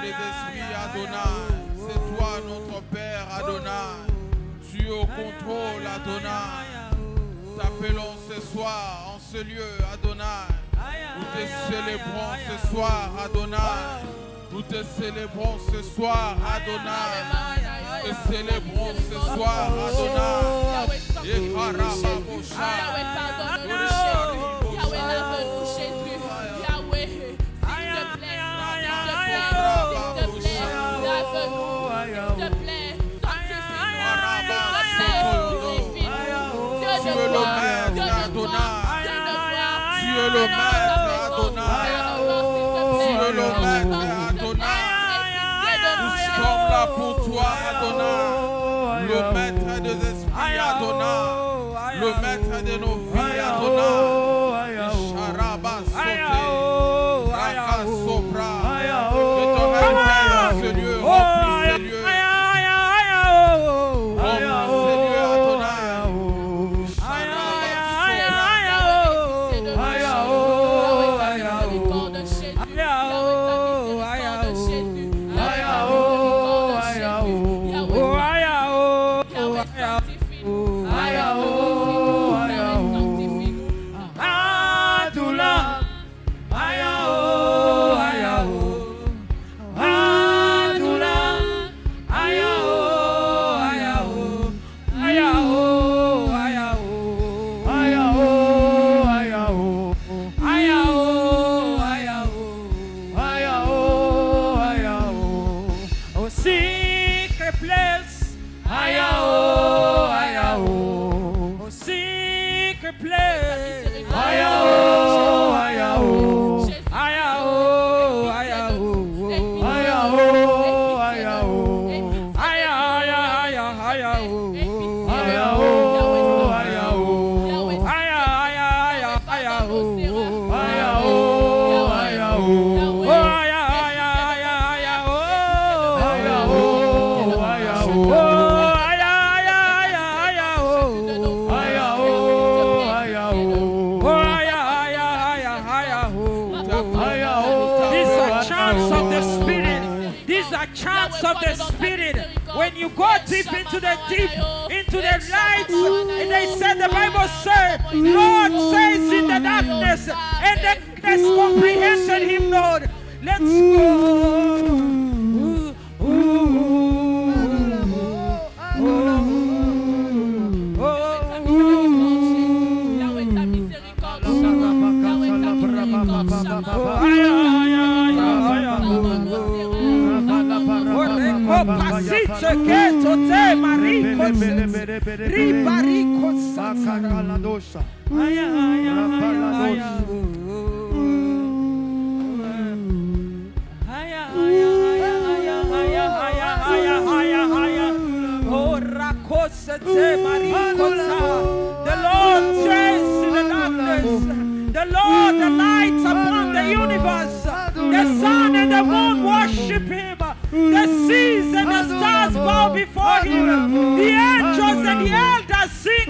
des esprits, Adonai. C'est toi notre Père, Adonai. Tu es au contrôle, Adonai. T'appelons ce soir, en ce lieu, Adonai. Nous te célébrons ce soir, Adonai. Nous te célébrons ce soir, Adonai. Nous te célébrons ce soir, Adonai. Et Karababosha. Tu es le maître, Adonai. Tu es le maître, Adonai. Tu es le maître, Adonai. Nous sommes là pour toi, Adonai. Le maître des esprits, Adonai. Le maître de nos vies, Adonai. Sharaba sauté. Raka sopra. Que ton règne dans ce lieu, remplis ce lieu. Of the Spirit, when you go deep into the light, and they said, the Bible says, Lord says in the darkness, and the darkness comprehended him, Lord. Let's go. Pasitze che tote mariko ribariko sakaladosa aya oh rakose te mariko. The Lord says in the darkness, the Lord, the light upon the universe, the sun and the moon worship him. The seas and the stars bow before him. The angels and the elders sing.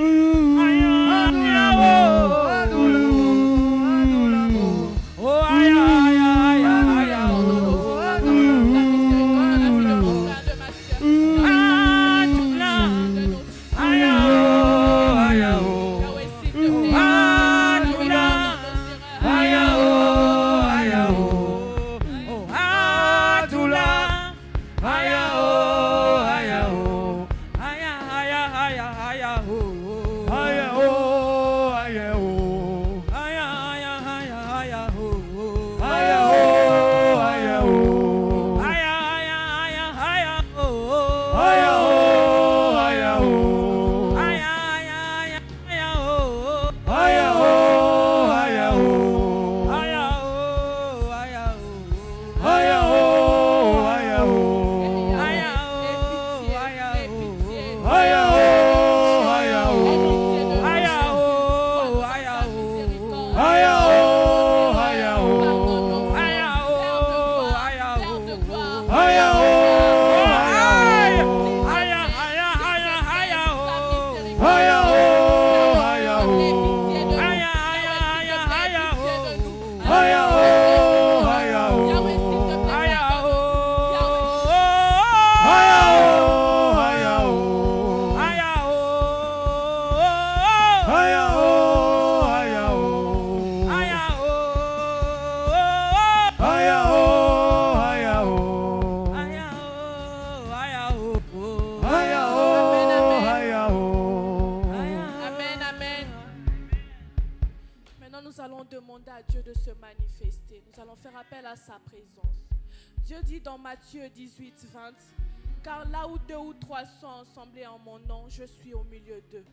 Dieu dit dans Matthieu 18, 20, car là où 2 ou 3 sont assemblés en mon nom, je suis au milieu d'eux.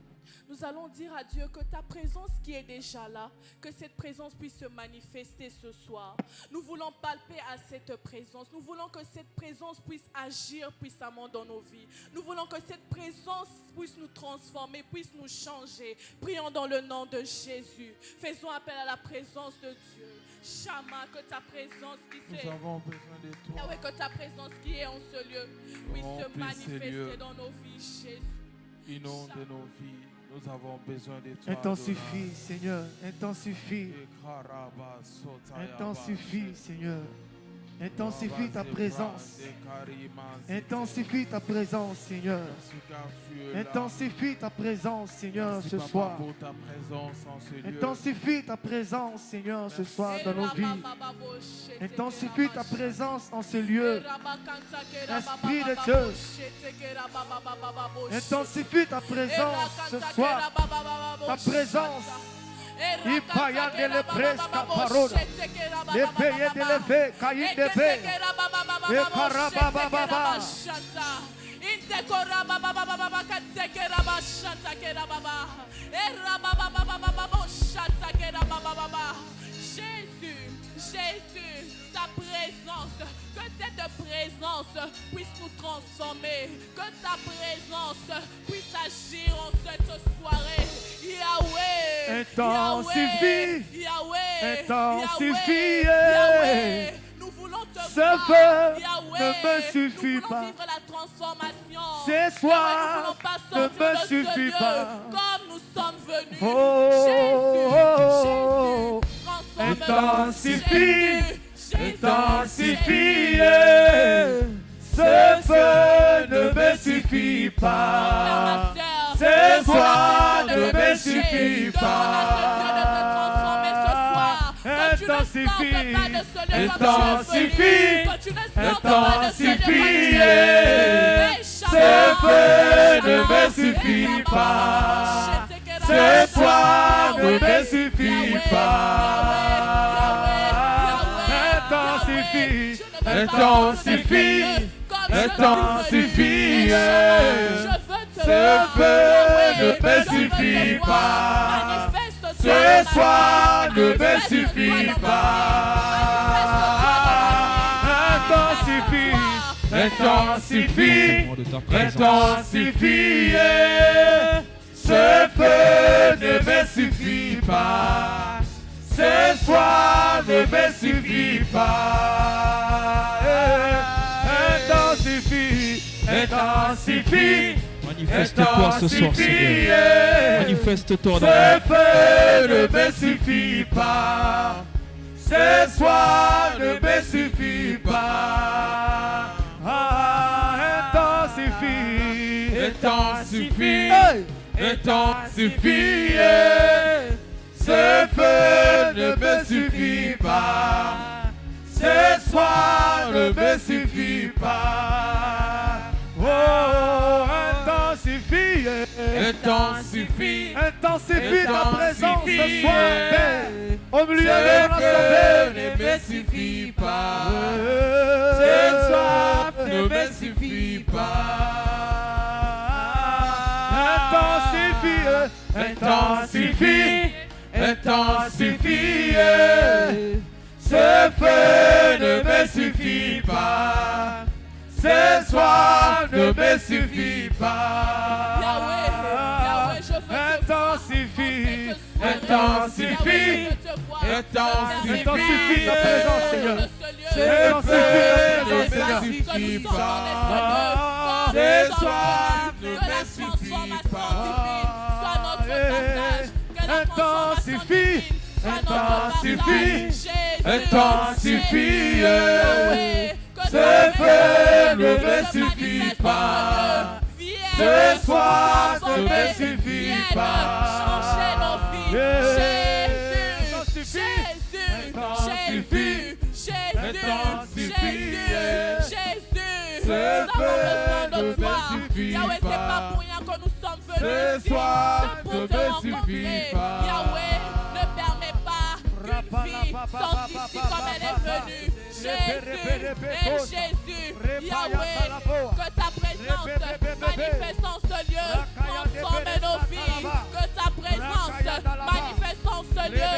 Nous allons dire à Dieu que ta présence qui est déjà là, que cette présence puisse se manifester ce soir. Nous voulons palper à cette présence. Nous voulons que cette présence puisse agir puissamment dans nos vies. Nous voulons que cette présence puisse nous transformer, puisse nous changer. Prions dans le nom de Jésus. Faisons appel à la présence de Dieu. Shama, que ta présence qui Nous avons besoin de toi. Ah ouais, que ta présence qui est en ce lieu puisse se manifester dans nos vies, Jésus. Inonde nos vies. Nous avons besoin de toi. Intensifie, Seigneur. Intensifie. Intensifie, Seigneur. Intensifie ta présence. Intensifie ta présence, Seigneur. Intensifie ta présence, Seigneur, ce soir. Intensifie ta présence, Seigneur, ce soir dans nos vies. Intensifie ta présence en ce lieu. Esprit de Dieu. Intensifie ta présence ce soir. Ta présence. Il paya de le presca parola. Le paye de le fe, caïd de fe. Et carabababa. Jésus, ta présence, que cette présence puisse nous transformer, que ta présence puisse agir en cette soirée. Yahweh, Intensifie, Yahweh, intensifie. Yahweh, nous voulons te Ce voir. feu Yahweh, ne me suffit nous voulons pas. vivre la transformation. Ce soir Yahweh, nous voulons pas ne sortir me de ce suffit lieu pas. comme nous sommes venus. Oh, Jésus, intensifie, Jésus, intensifie. Ce feu ne me suffit pas. Ce soir ne me suffit pas. Intensifie, intensifie, intensifie. Ce feu ne me suffit pas. Ce soir ne me suffit pas. Intensifie, intensifie, intensifie. Ce feu ne me suffit pas. Ce soir ne me suffit pas. Intensifie, intensifie, intensifie. Ce feu ne me suffit pas. Ce soir ne me suffit pas. Intensifie, intensifie. Manifeste-toi ce soir, Seigneur. Manifeste-toi dans Ce feu ne me suffit pas. Ce soir ne me suffit pas. Intensifie, intensifie, intensifie. Ce feu ne me suffit pas. Ce soir ne me suffit pas. Oh, intensifie, intensifie, intensifie ta présence ce soir, Père, au milieu de notre assemblée. Ne me suffit pas. Ce soir ne me suffit pas. Intensifie, intensifie, intensifie. Ce feu ne me suffit pas. Ce soir ne me suffit pas. Yahweh, je veux te intensifie, voir. intensifie, intensifie ta présence, Seigneur. Ce feu ne me suffit pas. Ce soir ne me suffit pas. Intensifie, intensifie, intensifie. Ce feu ne me suffit pas. Ce soir ne me suffit pas. Jésus, Jésus, nous avons besoin de toi. Yahweh, c'est pas pour rien que nous sommes venus ici. C'est pour te rencontrer. Yahweh, ne permets pas vie, sanctifie comme elle est venue. Jésus, Yahweh, que ta présence manifeste en ce lieu, transforme nos vies, que ta présence manifeste en ce lieu,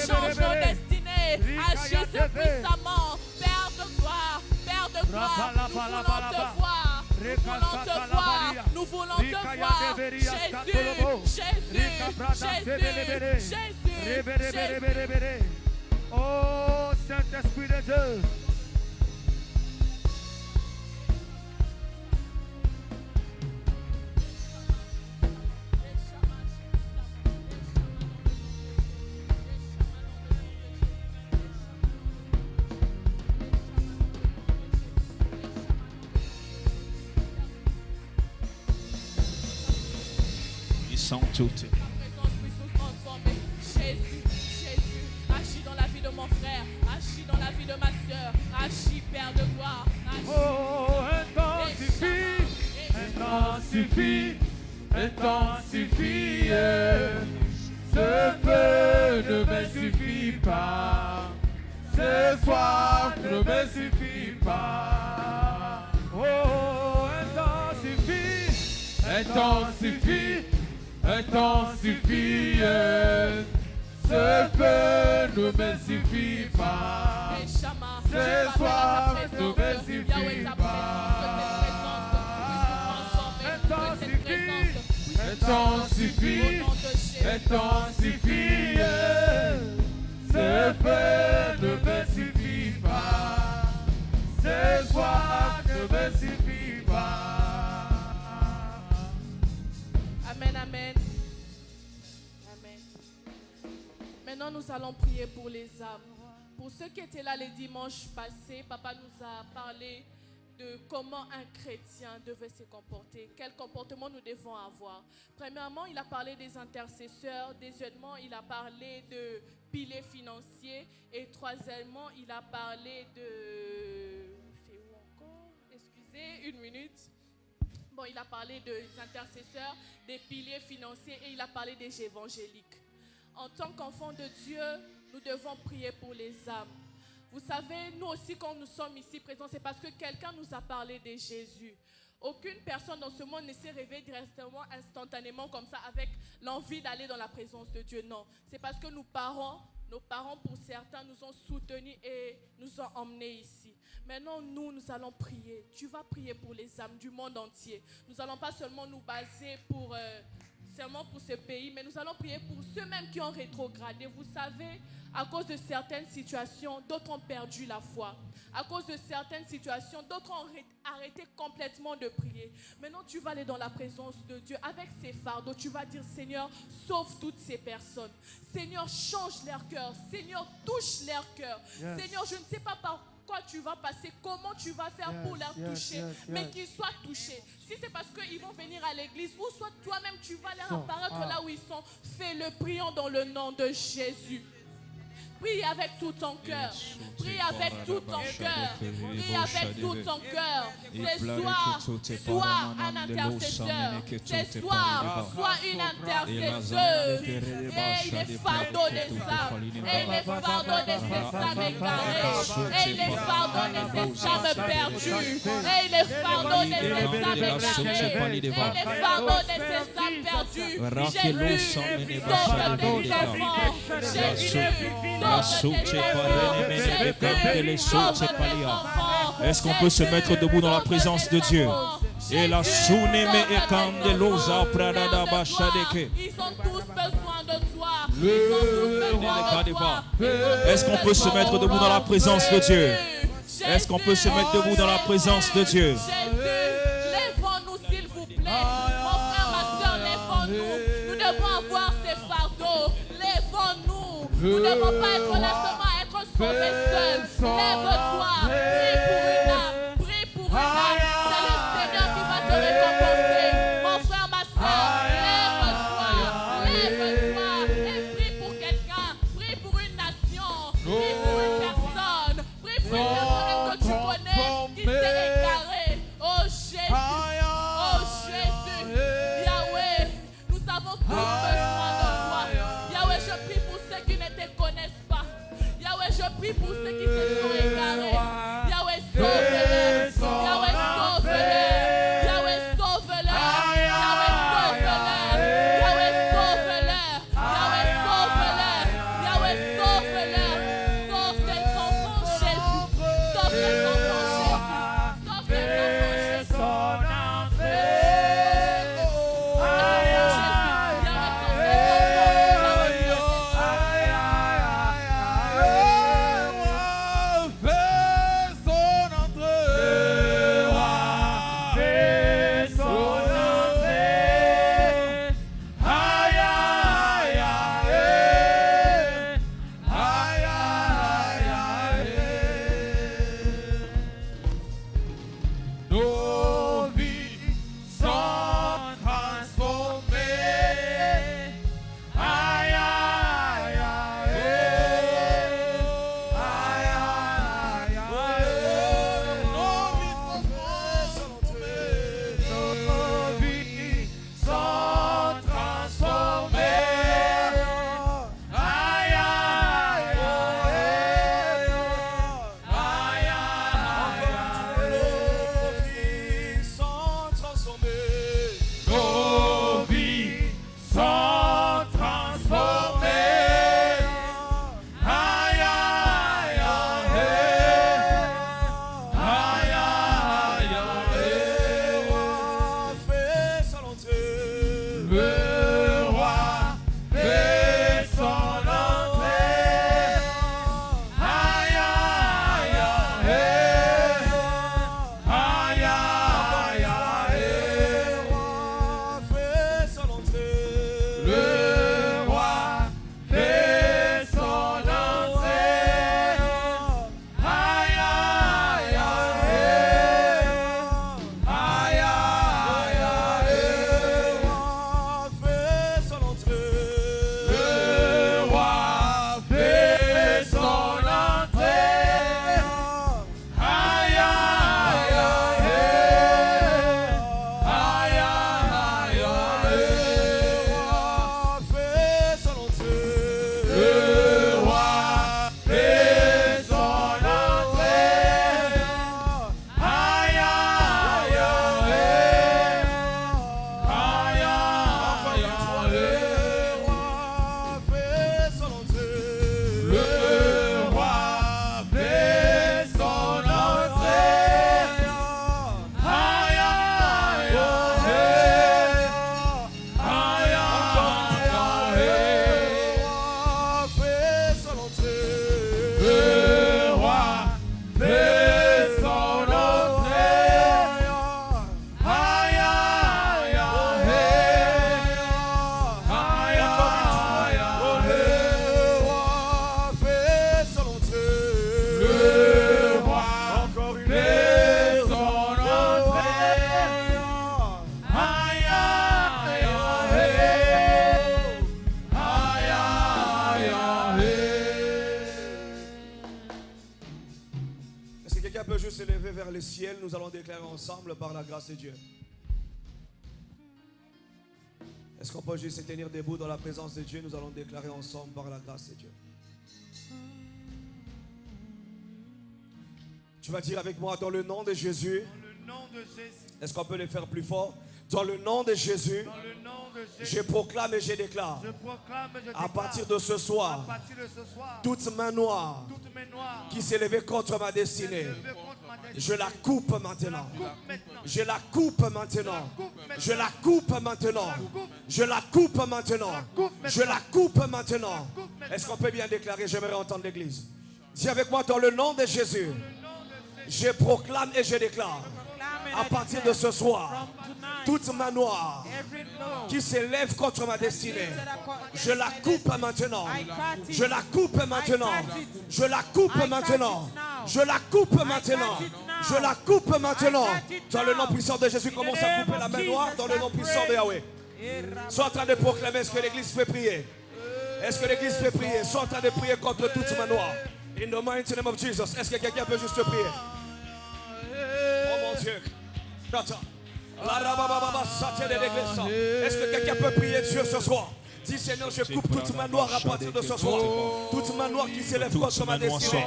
change nos destinées, agisse puissamment, Père de gloire, nous voulons te voir, Jésus. Oh, Saint-Esprit de Dieu. Tout. Jésus, agis dans la vie de mon frère, agis dans la vie de ma soeur, agis Père de gloire. Oh, intensifie. Ce feu ne me suffit pas, ce soif ne me suffit pas. Oh, intensifie. Ce feu ne me suffit pas. Ce soir ne me suffit pas. Intensifie. Ce feu ne me suffit pas. Ce soir ne me suffit pas. Amen. Maintenant, nous allons prier pour les âmes. Pour ceux qui étaient là les dimanches passés, Papa nous a parlé de comment un chrétien devait se comporter, quel comportement nous devons avoir. Premièrement, il a parlé des intercesseurs. Deuxièmement, il a parlé de piliers financiers. Et troisièmement, il a parlé de... C'est où encore? Excusez, une minute. Bon, il a parlé des intercesseurs, des piliers financiers et il a parlé des évangéliques. En tant qu'enfants de Dieu, nous devons prier pour les âmes. Vous savez, nous aussi, quand nous sommes ici présents, c'est parce que quelqu'un nous a parlé de Jésus. Aucune personne dans ce monde ne s'est réveillée directement, instantanément, comme ça, avec l'envie d'aller dans la présence de Dieu. Non, c'est parce que nos parents, pour certains, nous ont soutenus et nous ont emmenés ici. Maintenant, nous allons prier. Tu vas prier pour les âmes du monde entier. Nous n'allons pas seulement nous baser seulement pour ce pays, mais nous allons prier pour ceux-mêmes qui ont rétrogradé. Vous savez, à cause de certaines situations, d'autres ont perdu la foi. À cause de certaines situations, d'autres ont arrêté complètement de prier. Maintenant, tu vas aller dans la présence de Dieu avec ces fardeaux. Tu vas dire, Seigneur, sauve toutes ces personnes. Seigneur, change leur cœur. Seigneur, touche leur cœur. Yes. Seigneur, je ne sais pas par quoi tu vas passer, comment tu vas faire pour leur toucher, mais qu'ils soient touchés. Si c'est parce qu'ils vont venir à l'église, ou soit toi-même tu vas leur apparaître là où ils sont, fais-le, prions dans le nom de Jésus. Prie avec tout ton cœur. Prie avec tout ton cœur. Prie avec tout ton cœur. Ce soir, sois un intercesseur. Ce soir, sois une intercesseuse. Et les fardeaux des âmes. Et les fardeaux de ces âmes égarées. Et les fardeaux de ces âmes perdues. Et les fardeaux de ces âmes égarées. Et les fardeaux de ces âmes perdues. Jésus, sauve tes enfants. Jésus, est-ce qu'on peut se mettre debout dans la présence de Dieu? Et la Ils ont tous besoin de toi. Ils ont tous besoin de toi. Est-ce qu'on peut se mettre debout dans la présence de Dieu? Est-ce qu'on peut se mettre debout dans la présence de Dieu? Lèvons-nous s'il vous plaît. Mon frère, ma soeur, lèvons-nous. Nous devons avoir ces fardeaux. Lèvons-nous. Nous ne devons pas être là seulement à être sauvés seuls. Lève-toi. Prie pour une âme. Prie pour une âme. C'est le Seigneur qui va te récompenser. Mon frère, ma soeur, lève-toi. Lève-toi. Et prie pour quelqu'un. Prie pour une nation. Prie pour une personne. Prie pour une personne que tu connais qui s'est égarée. Oh Jésus. Oh Jésus. Yahweh, nous avons tous besoin de toi. Yahweh, je prie pour ceux qui ne te connaissent pas. nous allons déclarer ensemble par la grâce de Dieu. Est-ce qu'on peut juste se tenir debout dans la présence de Dieu? Nous allons déclarer ensemble par la grâce de Dieu. Tu vas dire avec moi, dans le nom de Jésus. Dans le nom de Jésus. Est-ce qu'on peut le faire plus fort? Dans le nom de Jésus. Dans le nom de Jésus. Je proclame et je déclare. Je proclame et je À déclare. partir de ce soir. À partir de ce soir. Toute main noire. Toutes mes noirs. Qui s'est levée contre ma destinée. Levé contre ma destinée. Je la coupe maintenant. Coupe maintenant. Je la coupe maintenant. Je la coupe maintenant. Je la coupe maintenant. Je la coupe maintenant. Est-ce qu'on peut bien déclarer? J'aimerais entendre l'église. Dis avec moi, dans le nom de Jésus, je proclame et je déclare. À partir de ce soir, toute main noire qui s'élève contre ma destinée, je la coupe maintenant. Je la coupe maintenant. Je la coupe maintenant. Je la coupe maintenant. Je la coupe maintenant. Dans le nom puissant de Jésus, commence à couper la main noire dans le nom puissant de Yahweh. Sois en train de proclamer. Est-ce que l'église peut prier? Est-ce que l'église peut prier? Sois en train de prier contre toute main noire. In the mighty name of Jesus. Est-ce que quelqu'un peut juste prier? Oh mon Dieu. Est-ce que quelqu'un peut prier Dieu ce soir? Dis Seigneur, je coupe toute main noire à partir de ce soir. Toute main noire qui s'élève contre ma destinée.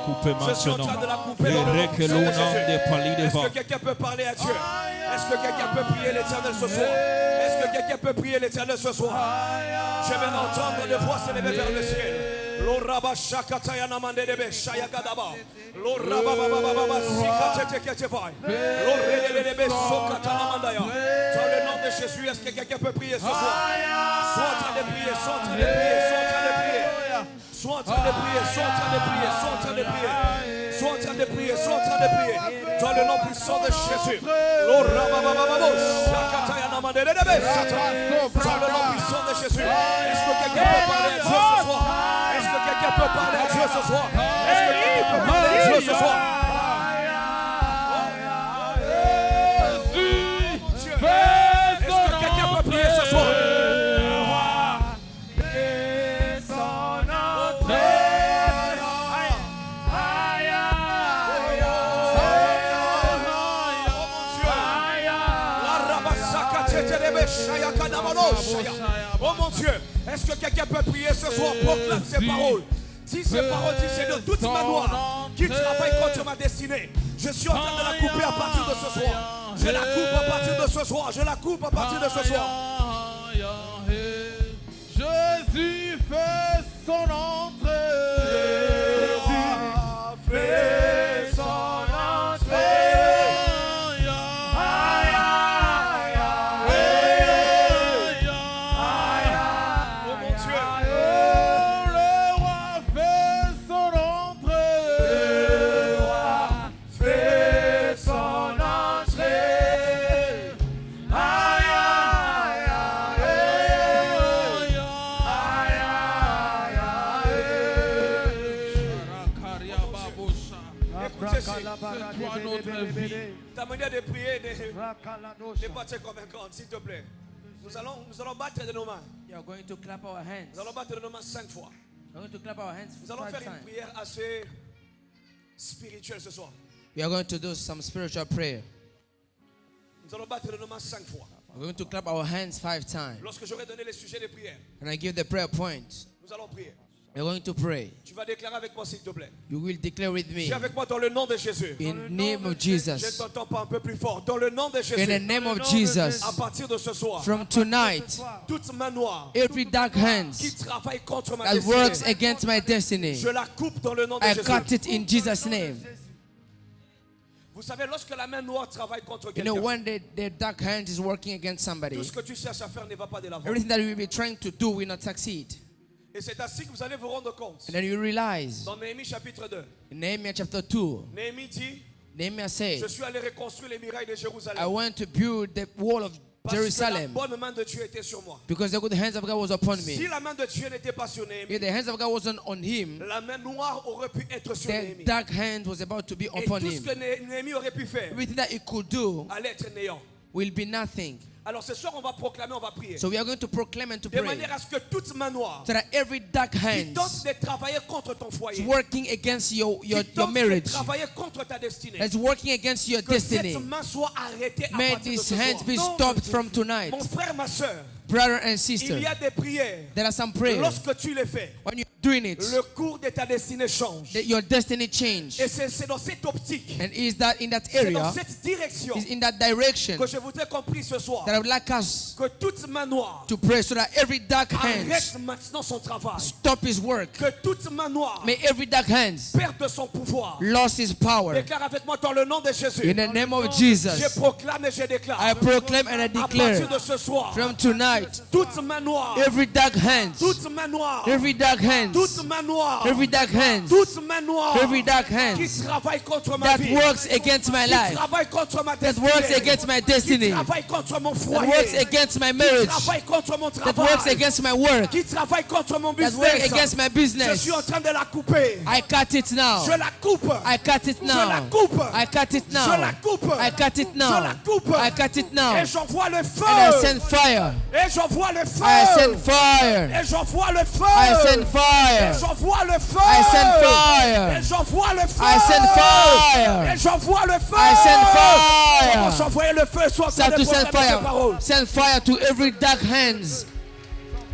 Je suis en train de la couper dans le nom de Jésus. Est-ce que quelqu'un peut parler à Dieu? Est-ce que quelqu'un peut prier l'Éternel ce soir? Est-ce que quelqu'un peut prier l'Éternel ce soir? Je vais entendre des voix s'élever vers le ciel. L'oraba shakataya namande debe shayagadaba. L'oraba baba sikatete ketevai. L'orede debe sokata namandaya. Dans le nom de Jésus, est-ce que quelqu'un peut prier ce soir? Sois en train de prier, sois en train de prier, sois en train de prier. Sois en train de prier, sois en train de prier, sois en train de prier. Sois en train de prier, sois en train de prier. Dans le nom puissant de Jésus. L'oraba baba shakataya namande debe sata. Dans le nom puissant de Jésus. Est-ce que quelqu'un peut parler à Dieu ce soir? Est-ce que quelqu'un peut parler à Dieu ce soir? Est-ce que quelqu'un peut parler à Dieu ce soir? Est-ce que quelqu'un peut prier ce soir? Oh mon Dieu, est-ce que quelqu'un peut prier ce soir? Proclame ces paroles. Dis ces paroles, dis Seigneur, toute main noire qui travaille contre ma destinée, je suis en train de la couper à partir de ce soir. Je la coupe à partir de ce soir. Je la coupe à partir de ce soir. Jésus fait son entrée. Fait son entrée. Ta manière de prier n'est pas très convaincante, s'il te plaît. Nous allons battre de nos mains. We are going to clap our hands. Nous allons battre de nos mains 5 fois. We're going to clap our hands Nous allons 5 faire une times. prière assez spirituelle ce soir. We are going to do some spiritual prayer. Nous allons battre de nos mains 5 fois. We're going to clap our hands 5 times. Lorsque j'aurai donné les sujets de prière, And I give the prayer points. nous allons prier. We're going to pray. Tu vas déclarer avec moi, s'il te plaît. You will declare with me. Dis avec moi dans le nom de Jésus. In the name of Je ne Jesus. t'entends pas un peu plus fort. Dans le nom de In Jésus. the name of Jesus. À partir de ce soir, From tonight, toute main noire every dark qui hands travaille contre ma that works destinée, against my destiny, je la coupe dans le nom de I Jésus. cut it in Jesus' name. Vous savez, lorsque la main noire travaille contre You know, quelqu'un, when the dark hand is working against somebody, tout ce que tu cherches à faire ne va pas de l'avant. everything that you will be trying to do will not succeed. Et c'est ainsi que vous allez vous rendre compte. And then you realize, Dans Néhémie chapitre 2, in Nehemiah chapter 2, Néhémie dit, Nehemiah je said, suis allé reconstruire les murailles de I Jérusalem. went to build the wall of Parce que la Jerusalem bonne main de Dieu était sur moi. because the good hands of God was upon Si me. la main de Dieu n'était pas sur If Néhémie, the hands of God wasn't on him, la main noire aurait pu être sur the Néhémie. dark hand was about to be Et upon tout ce him. que Néhémie aurait pu faire Everything that he could do allait être néant. will be nothing. Alors ce soir, on va proclamer, on va prier. So we are going to proclaim and to De pray manière à ce que toute main noire so that every dark qui hand tente de travailler contre ton is foyer, working against your qui tente de marriage, travailler contre ta destinée, that's working against your que cette destiny, main soit arrêtée à may partir de these ce hands soir. be stopped from tonight. Mon frère, ma soeur, Brother and il sister, y a des prières. there are some prayers. Lorsque tu les fais, When you're doing it, le cours de ta destinée change. your destiny change. Et c'est dans cette optique, And is that in that c'est dans area, cette direction is in that direction que je voudrais qu'on prie ce soir. that I would like us Que toute main noire to pray so that every dark hand arrête maintenant son travail. stop his work. Que toute main noire May every dark hands perde son pouvoir. lost his power. Déclare avec moi dans le nom de Jésus. In the name of Je Jesus, proclame et je déclare. I proclaim and I À declare partir de ce soir, from tonight, toute main noire, every dark hands, toute main noire, every dark hands, toute main noire, every dark hands toute main noire every dark qui hands travaille contre ma that vie, works against my qui life, travaille contre ma that destinée, works against my qui destiny, travaille contre mon that works foyer, against my qui marriage, travaille contre mon that works travail, against my work, qui travaille contre mon that works business. against my Je business. suis en train de la couper. I cut it now. Je la coupe. I cut it Je la now. coupe. I cut it Je la now. coupe. I cut it Je la now. coupe. I cut it now. Et j'envoie le feu. And I send fire. Et j'envoie le feu. I send fire. Et j'envoie le feu. I send Et fire. j'envoie le feu. I send Et fire. j'envoie le feu. I send fire. Et j'envoie le feu. I send fire. Comment j'envoie le feu? Sois en train Start de to send proclamer ces paroles. fire. Send fire to every dark hands.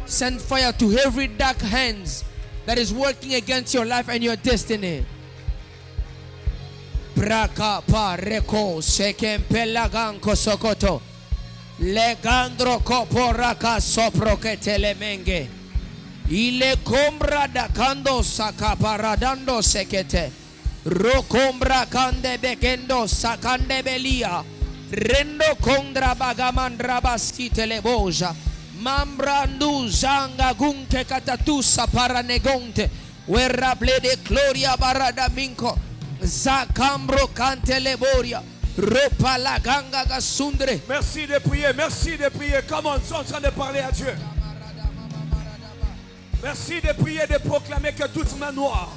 Send fire to every dark hands that is working against your life and your destiny. Braka pareko sekempelaganko sokoto. Legandro koporaka sopro que telemenge. Ile combra da kando sakaparadando sekete. Rokombra kande bekendo sakande belia. Rendo kondra bagamandra baskite leboja. Mambrandu zanga gunke katatusa paranegonte. Werrable de gloria barada minko. Zakambro kante leboria. Ropa la ganga gasundre. Merci de prier, merci de prier. Come on, sont en train de parler à Dieu. Merci de prier, de proclamer que toute main noire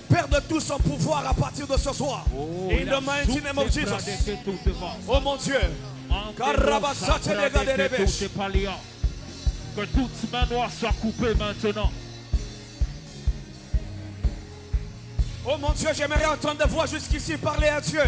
perde tout son pouvoir à partir de ce soir. In the mighty name of Jesus. Oh mon Dieu. Que toute main noire soit coupée maintenant. Oh mon Dieu, j'aimerais entendre des voix jusqu'ici parler à Dieu.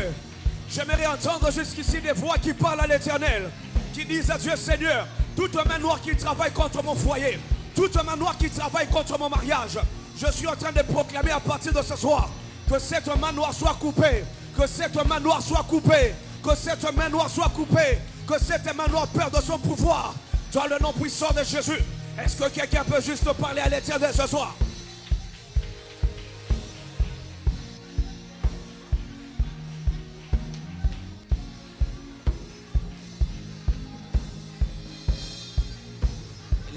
J'aimerais entendre jusqu'ici des voix qui parlent à l'Éternel, qui disent à Dieu, Seigneur, toute main noire qui travaille contre mon foyer, toute main noire qui travaille contre mon mariage, je suis en train de proclamer à partir de ce soir que cette main noire soit coupée, que cette main noire soit coupée, que cette main noire soit coupée, que cette main noire perde son pouvoir. Dans le nom puissant de Jésus, est-ce que quelqu'un peut juste parler à l'Éternel ce soir?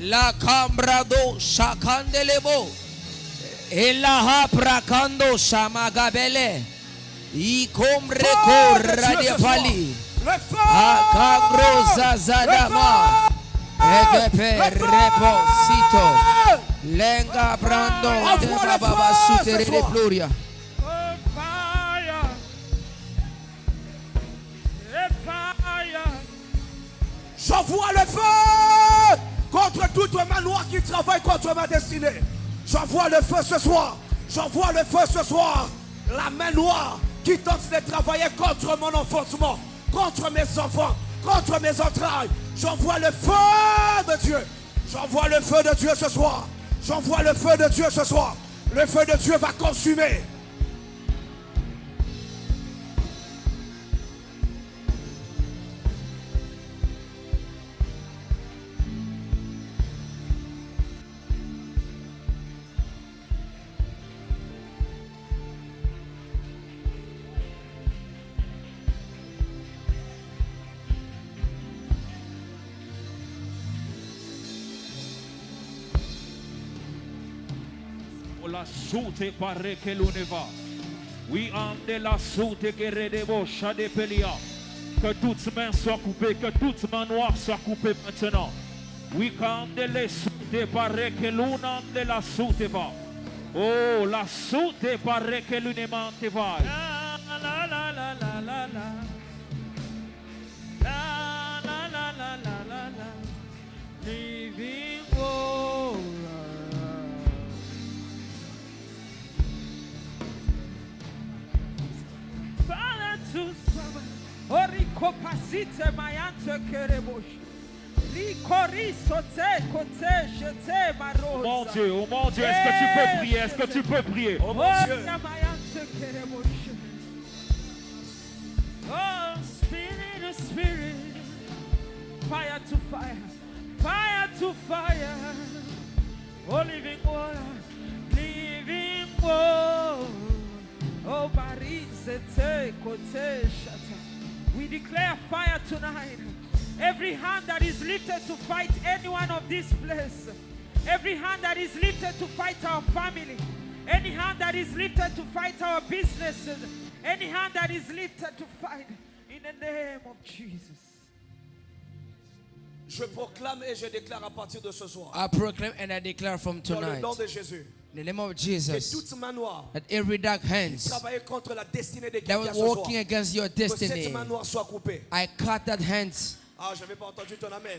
La cambrado shakandelebo. Elaha prakando shamagabele. I combre corra de pali. Le feu! Akagro zazadama. Egepe reposito. Lenga brando de baba sutere de gloria. J'envoie le feu contre toute main noire qui travaille contre ma destinée. J'envoie le feu ce soir. J'envoie le feu ce soir. La main noire qui tente de travailler contre mon enfantement, contre mes enfants, contre mes entrailles. J'envoie le feu de Dieu. J'envoie le feu de Dieu ce soir. J'envoie le feu de Dieu ce soir. Le feu de Dieu va consumer. La soute pare che l'uneva. Oui, ande la soute che redebo de pelia. Que toute main soit coupée, que toute main noire soit coupée maintenant. Oui, quand les soute pare che l'una de la soute va. Oh, la soute pare che l'unemante va. La la la la la la la. La la la la la la. Rekasite mayante kerebosh. Rikorisote kote jete marosa. Mon Dieu, est-ce que tu peux prier? Est-ce que tu peux prier? Oh mon Dieu. Oh, Spirit, Spirit, fire to fire, fire to fire. Oh, living water, living water. Oh, Marisete kote shata. We declare fire tonight. Every hand that is lifted to fight any one of this place, every hand that is lifted to fight our family, any hand that is lifted to fight our businesses, any hand that is lifted to fight, in the name of Jesus. Je proclame et je déclare à partir de ce soir, I proclaim and I declare from dans le tonight, nom de Jésus, in the name of que Jesus, toute main noire that every dark hands travaille contre la destinée de that quelqu'un was ce soir, walking against your que cette destiny, main noire soit coupée. I cut that hands. Ah, je n'avais pas entendu ton amen.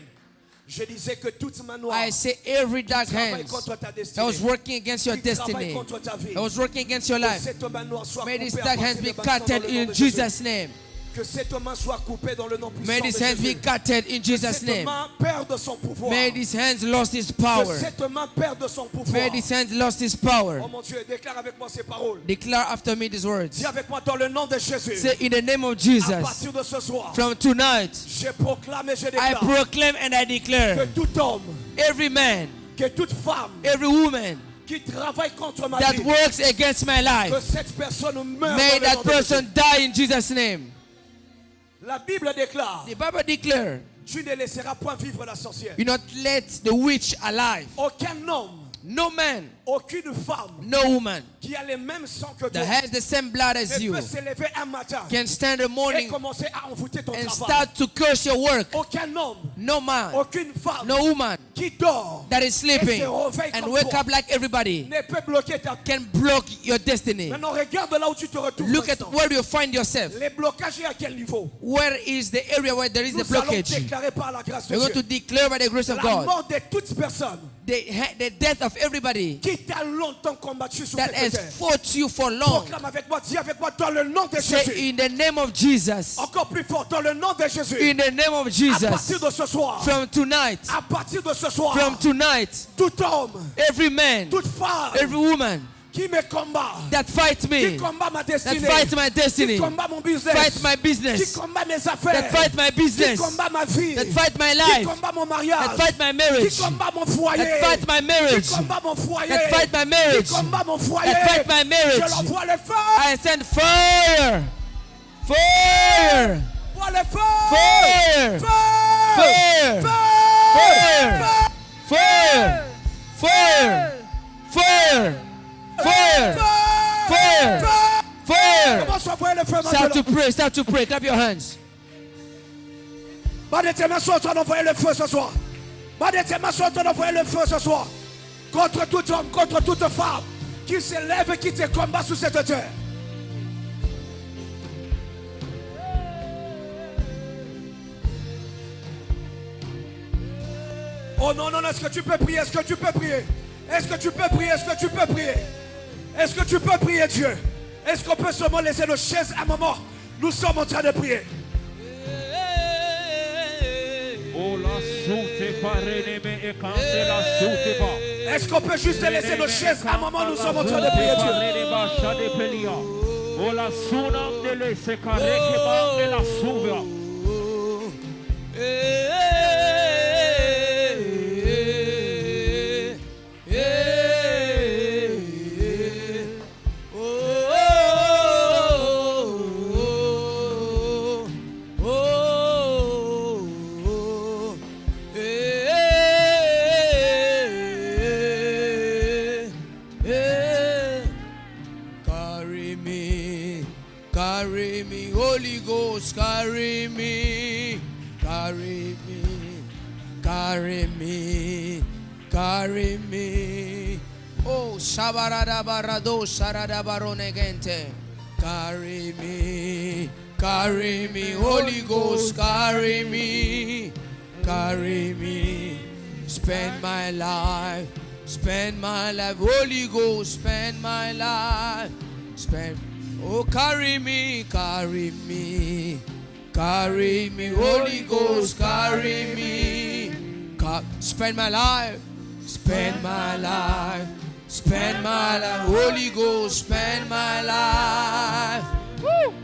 Je disais que toute main noire I say every dark travaille hands contre ta that destinée, was working against your qui travaille destiny, contre ta vie, that was working against your que life, cette main noire soit may coupée these à dark partir hands de be maintenant dans cutted le nom in de Jésus. Jesus' name. Que cette main soit coupée dans le nom puissant May de these hands be Jésus. cutted in Que Jesus' cette name. main perde son pouvoir. May these hands lost his Que power. cette main perde son pouvoir. May these hands lost his power. Oh mon Dieu, déclare avec moi ces paroles. Declare after me these words. Dis avec moi dans le nom de Jésus. Say in the name of À Jesus, partir de ce soir, from tonight, je proclame et je I déclare proclaim and I que declare tout homme, every man, que toute femme every woman qui travaille contre ma that vie, works against my que life, cette personne meure may dans le that nom de Jésus. person die in Jesus' name. La Bible déclare, The Bible declares, tu ne laisseras point vivre la sorcière. you not let the witch alive. Aucun homme, No man, aucune femme no woman qui a les mêmes sangs que toi that has the same blood as ne you peut s'élever un matin can stand the et morning commencer à envoûter ton and travail. start to curse your work. Aucun homme, No man, aucune femme no woman qui dort that is sleeping et se réveille and comme wake toi up like everybody ne peut bloquer ta vie. can block your destiny. Maintenant, regarde là où tu te retrouves. Look at maintenant. where you find yourself. Les blocages à quel niveau? Where is the area where there is the Nous allons blockage? déclarer par la grâce de We're going to Dieu declare by the grace of la God mort de toute personne the death of everybody qui t'a longtemps combattu sur that cette has terre. fought you for long. Proclame avec moi, dis avec moi dans le nom de Jésus. Say in the name of Jesus. Encore plus fort, dans le nom de Jésus. In the name of À Jesus. partir de ce soir, From tonight. à partir de ce soir, From tonight. tout homme, Every man. toute femme Every woman qui me combat, that fight qui me. combat ma That destinée, fight my qui destiny. combat mon business, Fight my qui business. combat mes affaires, That fight my qui business. combat ma vie, That fight my qui life. combat mon mariage, That fight my qui marriage. combat mon foyer, That fight my marriage. qui combat mon foyer, That fight my marriage. qui combat mon foyer, That fight my marriage. je l'envoie le feu, I send fire. Fire. envoie le feu, Fire. feu, Fire. feu, Fire. Fire. Fire. Fire. Fire. Fire. Commence à envoyer le feu Start maintenant. to pray. Start to pray. Clap your hands. Pas de tes mains sont en train d'envoyer le feu ce soir. Pas de tes mains sont en train d'envoyer le feu ce soir. Contre tout homme, contre toute femme qui s'élève et qui te combat sur cette terre. Oh non, non, est-ce que tu peux prier? Est-ce que tu peux prier? Est-ce que tu peux prier? Est-ce que tu peux prier? Est-ce que tu peux prier Dieu? Est-ce qu'on peut seulement laisser nos chaises un moment? Nous sommes en train de prier. Oh la soute pareneme e cande la soute pa. Est-ce qu'on peut juste laisser nos chaises un moment? Nous sommes en train de prier Dieu. Oh la sunam de le se careke bande la suva. Carry me, Holy Ghost, carry me, carry me, carry me, carry me. Oh, Shabarada Barado, Sharada Baronegente, carry me, Holy Ghost, carry me, carry me. Spend my life, Holy Ghost, spend my life, spend. Oh, carry me, Carry me, Holy Ghost, carry me. Spend my life, spend my life, spend my life. Holy Ghost, spend my life. Woo!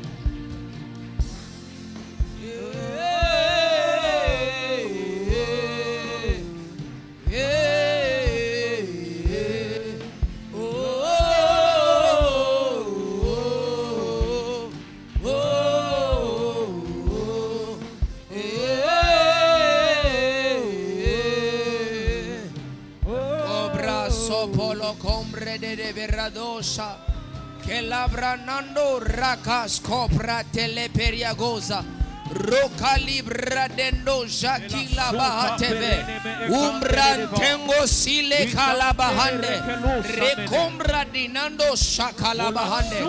De Veradosa che lavranando racas copra teleperiagosa roca libra dendo jaki la bahateve umbrantengo sile calabahande recombra dinando shakalabahande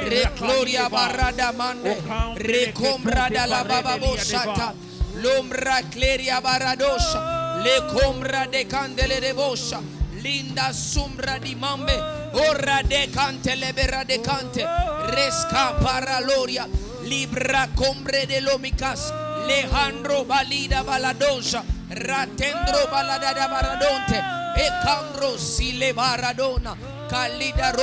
recloria barada mande recombra da la bababosata l'ombra cleria baradosa le combra de candele de boscia Linda sombra di mambe, ora de cante lebera de cante, resca paraloria, libra combre de lomicas, Alejandro balida baladosa, ratendro balada da baradonte, e candro sile baradona, calida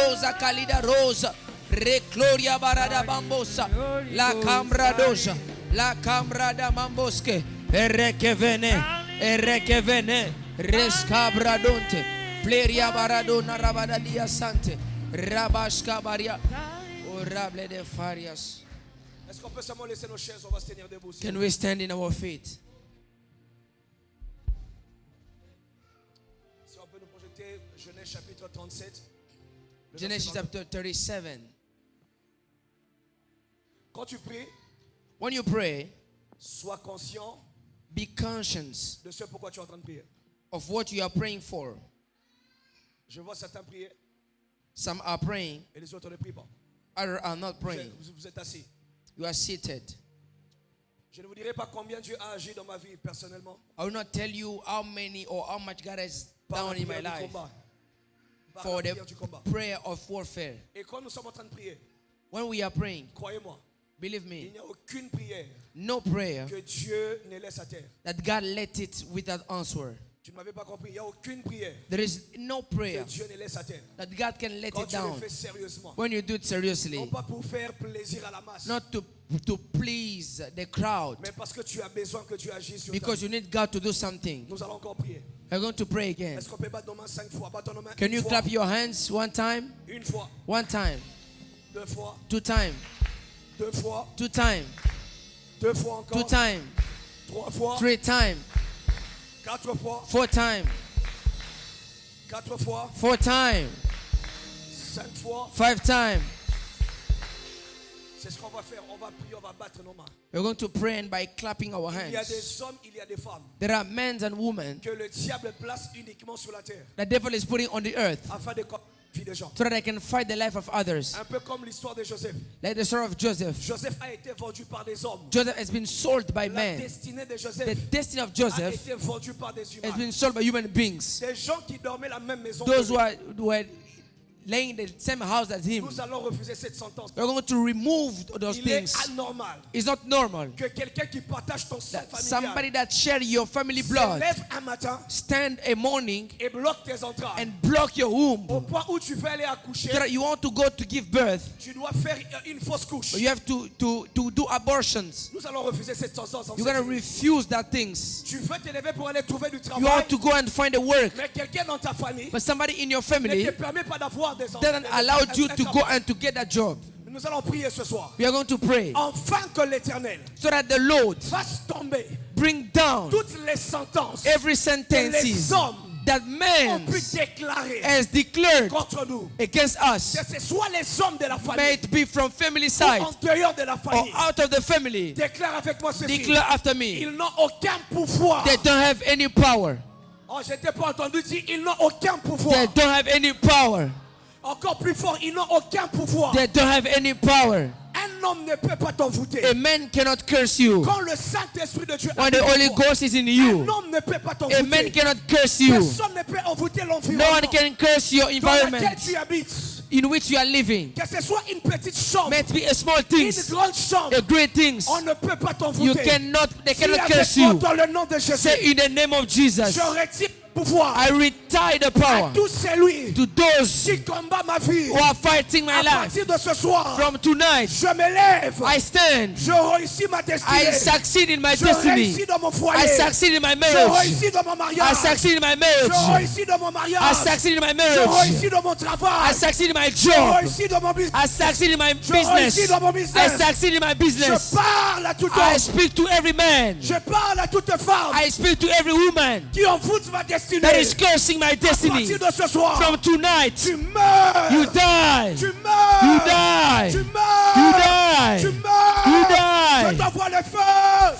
rosa, recloria barada bambosa, la cambra doja, la cambra da mambosche, erre che vene, resca bradonte. Pleria baradona rabadadia sante rabashka baria orable de farias. Est-ce qu'on peut seulement laisser nos chaises, on va se tenir debout. Can we stand in our feet? Si on peut nous projeter Genèse chapitre 37. Genesis chapter 37. Quand tu pries, when you pray, sois conscient be conscious de ce pourquoi tu es en train de prier. of what you are praying for. Je vois certains prier Some are praying, et les autres ne prient pas. others are not praying. Vous êtes assis. You are seated. Je ne vous dirai pas combien Dieu a agi dans ma vie personnellement. I will not tell you how many or how much God has Par done la in my prière du life combat. Par for la the prière du combat. prayer of warfare. Et quand nous sommes en train de prier, When we are praying, croyez-moi, believe il me, n'y a aucune prière no prayer que Dieu ne laisse à terre. that God let it without answer. Tu ne m'avais pas compris. Il n'y a aucune prière There is no que prayer Dieu ne laisse à terre. that God can let Quand it tu le down fais sérieusement. when you do it Non seriously, pas pour faire plaisir à la masse. not to please the crowd, Mais parce que tu as besoin que Dieu agisse sur ta because vie. you need God to do something. Nous allons encore prier. We're going to pray again. Est-ce qu'on peut battre nos mains 5 fois? Battons nos mains Can une you fois. clap your hands one time? Une fois. One time. 2 fois. 2 times. 2 fois. 2 times. 2 fois 2 encore. times. 3 fois. 3 times. 4 fois. 4 times. 4 fois. 4 times. 5 fois. 5 times. C'est ce qu'on va faire. On va prier, on va battre nos mains. We're going to pray and by clapping our Il y a hands. des hommes, il y a des femmes There are men and women que le diable place uniquement sur la terre the devil is putting on the earth afin de combattre la vie des gens. so that they can fight the life of others. Un peu comme l'histoire de Joseph. Like the story of Joseph. Joseph a été vendu par des hommes. Joseph has been sold by La men. destinée de The Joseph destiny of a Joseph été vendue par des has humains. been sold by human beings. Des gens qui dormaient la même maison. Those que lui. who were laying in the same house as him. Nous allons refuser cette sentence. We're going to remove those Il est things. anormal It's not normal que quelqu'un qui partage ton sang that somebody familial that share your family se blood lève un matin stand a morning et bloque tes entrailles. and block your womb Au point où tu veux aller accoucher, so that you want to go to give birth, tu dois faire une fausse couche. but you have to do abortions. Nous allons refuser cette sentence. You're going to refuse that things. Tu veux te lever pour aller trouver du You travail, want to go and find a work, mais quelqu'un dans ta famille but somebody in your ne family te permet pas d'avoir des enfants. doesn't allow you to go and to get that job. Nous allons prier ce soir. We are going to pray Enfin que l'Éternel so that the Lord fasse tomber bring down toutes les sentences every que sentences les hommes that ont man pu déclarer has declared contre nous. against us. Que ce soit les hommes de la May famille it be from family ou side en dehors de la or famille. out of the family. Déclare avec moi ceci. Declare after me. Ils n'ont aucun pouvoir. They don't have any power. Oh, je t'ai pas entendu dire ils n'ont aucun pouvoir. They don't have any power. Encore plus fort, ils n'ont aucun pouvoir. They don't have any power. Un homme ne peut pas t'envoûter. A man cannot curse you. Quand le Saint-Esprit de Dieu When habite the en Holy toi, Ghost is in un you, homme ne peut pas a man t'envoûter. cannot curse you. Personne ne peut envoûter No l'environnement one can curse your dans lequel environment tu habites. in which you are living. Que ce soit une petite chambre, May it be a small une things, grande chambre, a great things. on ne peut pas You t'envoûter. cannot, they Si cannot avec curse moi you. dans le nom de Jésus, Say in the name of Jesus, je retire le pouvoir I retire the à power tous celui to those qui combat ma vie. who are fighting my À life. partir de ce soir, From tonight, je me lève. I stand. Je réussis ma destinée. I succeed in my Je destiny. réussis dans mon foyer. I succeed in my Je marriage. réussis dans mon I mariage. succeed in my Je marriage. réussis dans mon I mariage. succeed in my Je marriage. réussis dans mon I travail. succeed in my Je job. réussis dans mon business. I succeed in my Je réussis business. dans mon I business. succeed in my Je business. parle à tout I homme. speak to every man. Je parle à toute femme I speak to every woman qui envoûte ma destinée. that is cursing my À destiny. partir de ce soir, From tonight, tu meurs. you die. Tu meurs. You die. Tu meurs. You die. Tu meurs. You Je die. t'envoie le feu.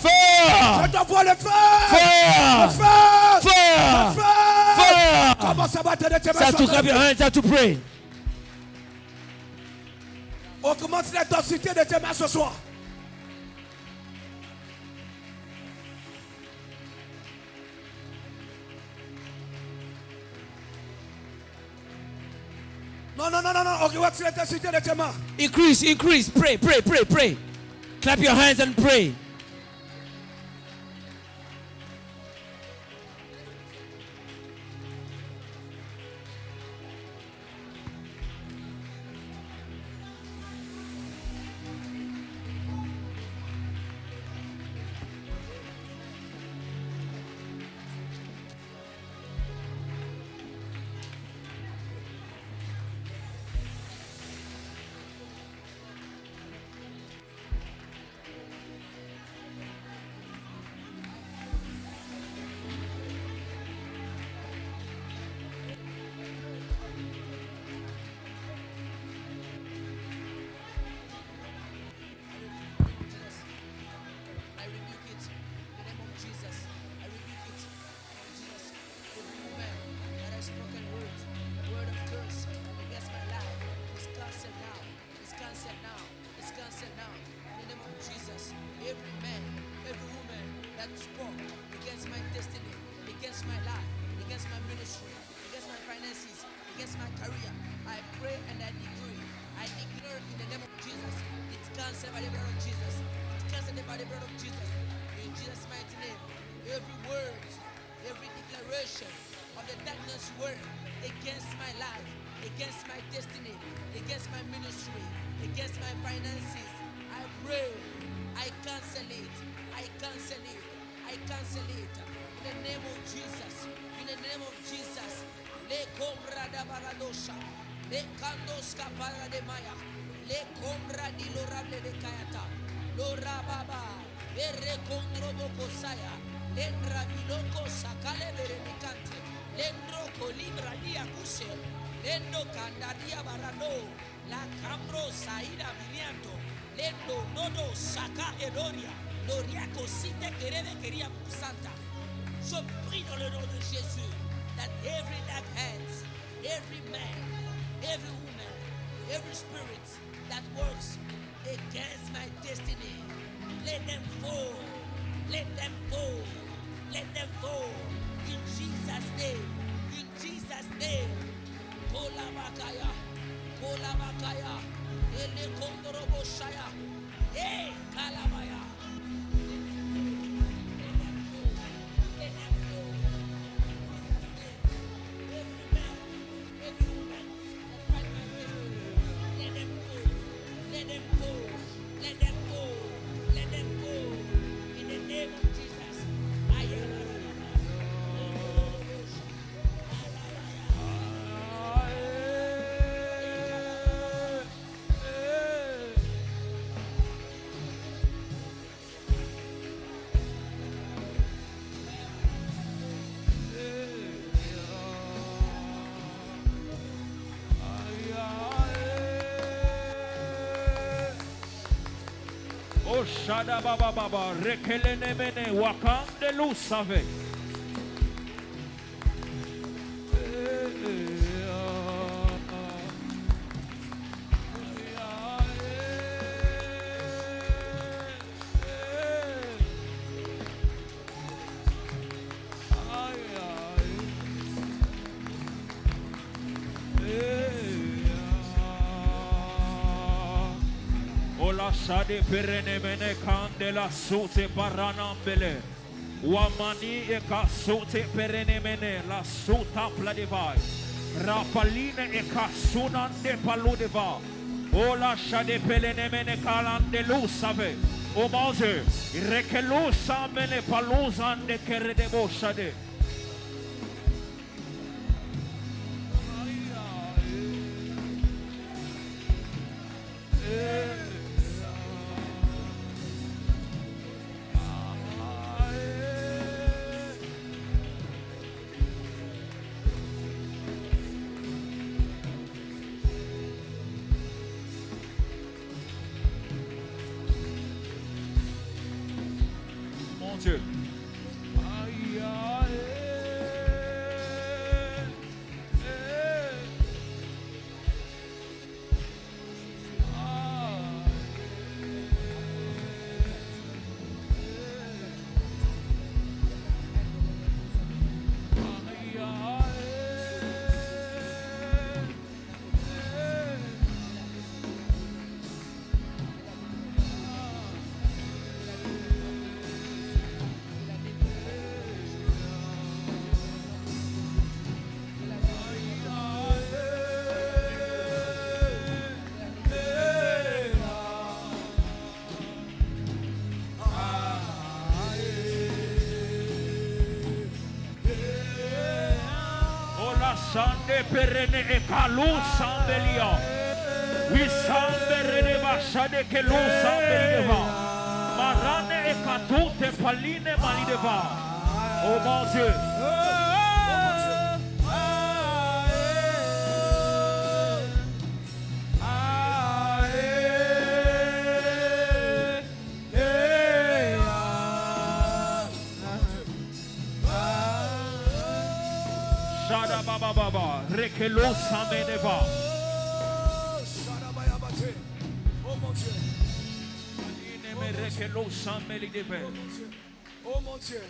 Fire. Je t'envoie le feu. Fire. Le feu. Fire. Le feu. Fire. Commence à battre de tes mains. Start to sur clap terre. your hands, start to pray. Augmente l'intensité de tes mains ce soir. Non, non, non, non, non. Augmente l'intensité de tes mains. Increase, increase. Pray, pray, pray, pray. Clap your hands and pray. I rebuke it in the name of Jesus. I rebuke it in Jesus. Every woman that has spoken words, word of curse against my life is cancelled now. It's cancelled now. It's cancelled now. In the name of Jesus. Every man, every woman that spoke against my destiny, against my life, against my ministry, against my finances, against my career, I pray and I decree. I declare in the name of Jesus. It's cancelled by the blood of Jesus. Cancelled by the blood of Jesus. In Jesus' mighty name, every word, every declaration of the darkness word against my life, against my destiny, against my ministry, against my finances, I pray, I cancel it, I cancel it, I cancel it. In the name of Jesus, in the name of Jesus. Le combra da baradosha, le candoska para de maya, le combra di lorable de kayata. Lora baba, ere condro bocosaya, lendra biloko sakale berenicante, lendro colibra dia cuse, lendo candaria barano, la cambro saída viniando, lendo nodo saca eloria, loria cosite querede quería santa. Je prie dans le nom de Jésus, that every dark hands, every man, every woman, every spirit that works against my destiny, let them fall, let them fall, let them fall, in Jesus' name, in Jesus' name. Kola bakaya, ele kondorobo shaya, eh, kalabaya. Let them fall, every man, every woman that fight my destiny, let them fall, let them fall. Let them go. Let them go. In the name of Jesus. I am Oh, Shada Baba Baba, Rekelene Mene, Wakam de Lusave. la shade perene mene candela sote paranambele. Wamani e kasote perene mene la sota pladevai. Rapaline e kasunande paludeva. Ola shade pelene mene kalande lusave. O Mose, rekelusa mene paluzande keredebo shade. Dieu. Sande perene e kalu sambelia. We samberene bashade ke lu sambereva. Marane e katute paline malideva. Oh mon Dieu. Shada baba baba, rekelo sameneva. Oh mon Dieu. Rekelo samelideve. Oh mon Dieu.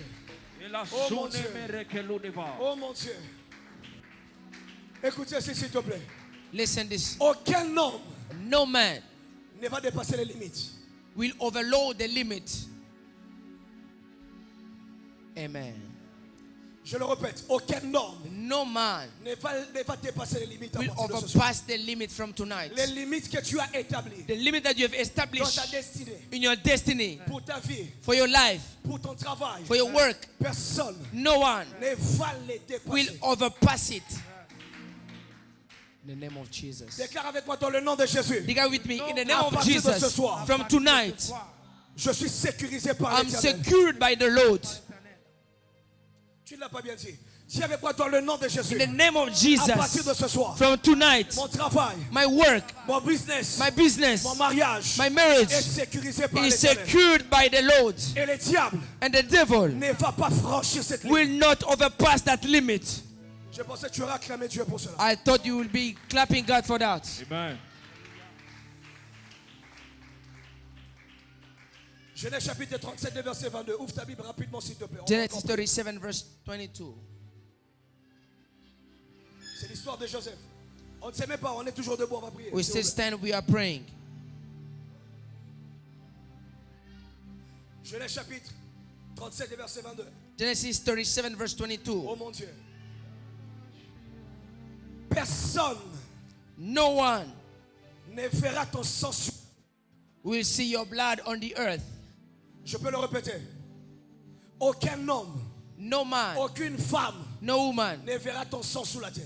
Et la Oh mon sonne Dieu. me rekelo deva. Oh mon Dieu. Écoutez ceci, s'il te plaît. Listen this. Aucun homme No man ne va dépasser les limites. will overload the limit. Amen. Je le répète, aucun homme No man ne va dépasser les limites à will partir de ce soir. overpass the limit from tonight. Les limites que tu as établies The limit that you have dans ta established destinée, in your destiny, pour ta vie, for your life, pour ton travail, for your work, personne no one ne va les will dépasser. overpass it. In the name of Jesus. Déclare avec moi dans le nom de Jésus. Declare with me, in the name À of partir de ce Jesus, soir, from tonight, je suis sécurisé par I'm l'Éternel. secured by the Lord. Tu ne l'as pas bien dit. Dis avec moi dans le nom de Jésus. In the name of À partir de Jesus, ce soir, from tonight, mon travail, my work, mon business, my business, mon mariage my marriage est sécurisé par is l'Éternel. secured by the Lord. Et le diable And the devil ne va pas franchir cette ligne. will not overpass that limit. Je pensais que tu aurais acclamé Dieu pour cela. I thought you would be clapping God for that. Amen. Genèse chapitre 37, verset 22. Ouvre ta Bible rapidement s'il te plaît. On va Genesis encore- 37 verse 22. C'est l'histoire de Joseph. On ne sait même pas, on est toujours debout, on va prier. We C'est still ouvert. stand, we are praying. Genèse chapitre 37, verset 22. Genesis 37 verse 22. Oh mon Dieu. Personne No one ne verra ton sang sur... will see your blood on the earth. Je peux le répéter. Aucun homme, No man, aucune femme no woman ne verra ton sang sous la terre.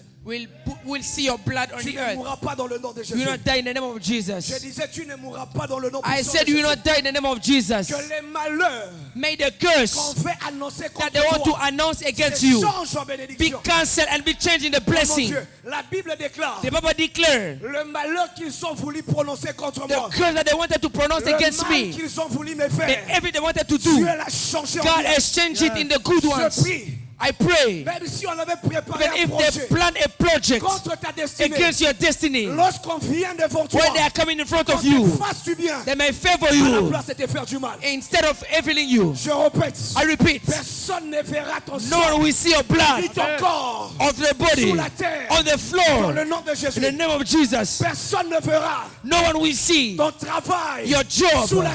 will see your blood on Tu the ne earth. mourras pas dans le nom de You Jésus. will not die in the name of Je Jesus. disais, tu ne mourras pas dans le nom I puissant said de you will Jésus. not die in the name of Jesus. Que les malheurs May the qu'on curse fait annoncer that contre they want to toi announce against se you change en be bénédiction. cancelled and be changed in the Oh mon blessing. Dieu, la Bible déclare The Bible declare le malheur qu'ils ont voulu prononcer contre the moi. curse that they wanted to pronounce Le against mal me, qu'ils ont voulu me the faire. everything they wanted to Dieu do, l'a changé en God bien. has changed it in the good Je ones. prie I pray, même si on avait préparé even un if projet they plan a project contre ta destinée, against your destiny, lorsqu'on vient devant toi, when they are coming in front qu'on of you, te fasse du bien, they may favor à la you place de te faire du mal. instead of eviling you. Je répète, I repeat, personne ne verra ton no sang one will see your blood ni ton corps of the body sur la terre on the dans floor le nom de in Jésus. the name of Jesus. Personne ne verra No one will see ton travail your job sous la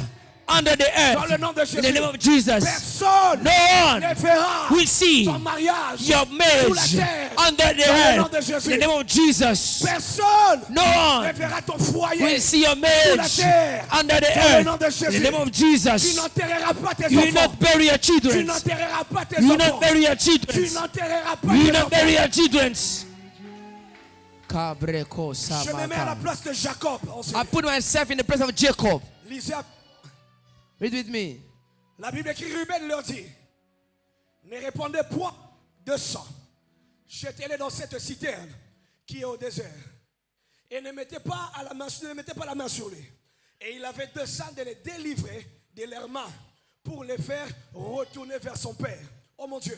under the dans le earth nom de in the Jésus. name of Jesus. Personne No ne one verra will see ton mariage your sous la marriage terre under the dans le nom earth de in Jésus. the name of Jesus. Personne No ne one verra ton foyer will see your sous la marriage terre under the dans le nom earth de in the Jésus. name of Tu Jesus. n'enterreras pas tes You will enfants. not bury your Tu children. n'enterreras pas tes You will not enfants. bury your Tu children. n'enterreras pas You will tes not bury enfants. your children. Je me mets à la place de Jacob. I put myself in the place of Jacob. Lisez, Read with me. la Bible écrit, Ruben leur dit, ne répondez point de sang. Jetez-les dans cette citerne qui est au désert. Et ne mettez pas la main sur lui. Et il avait besoin de les délivrer de leurs mains pour les faire retourner vers son père. Oh mon Dieu.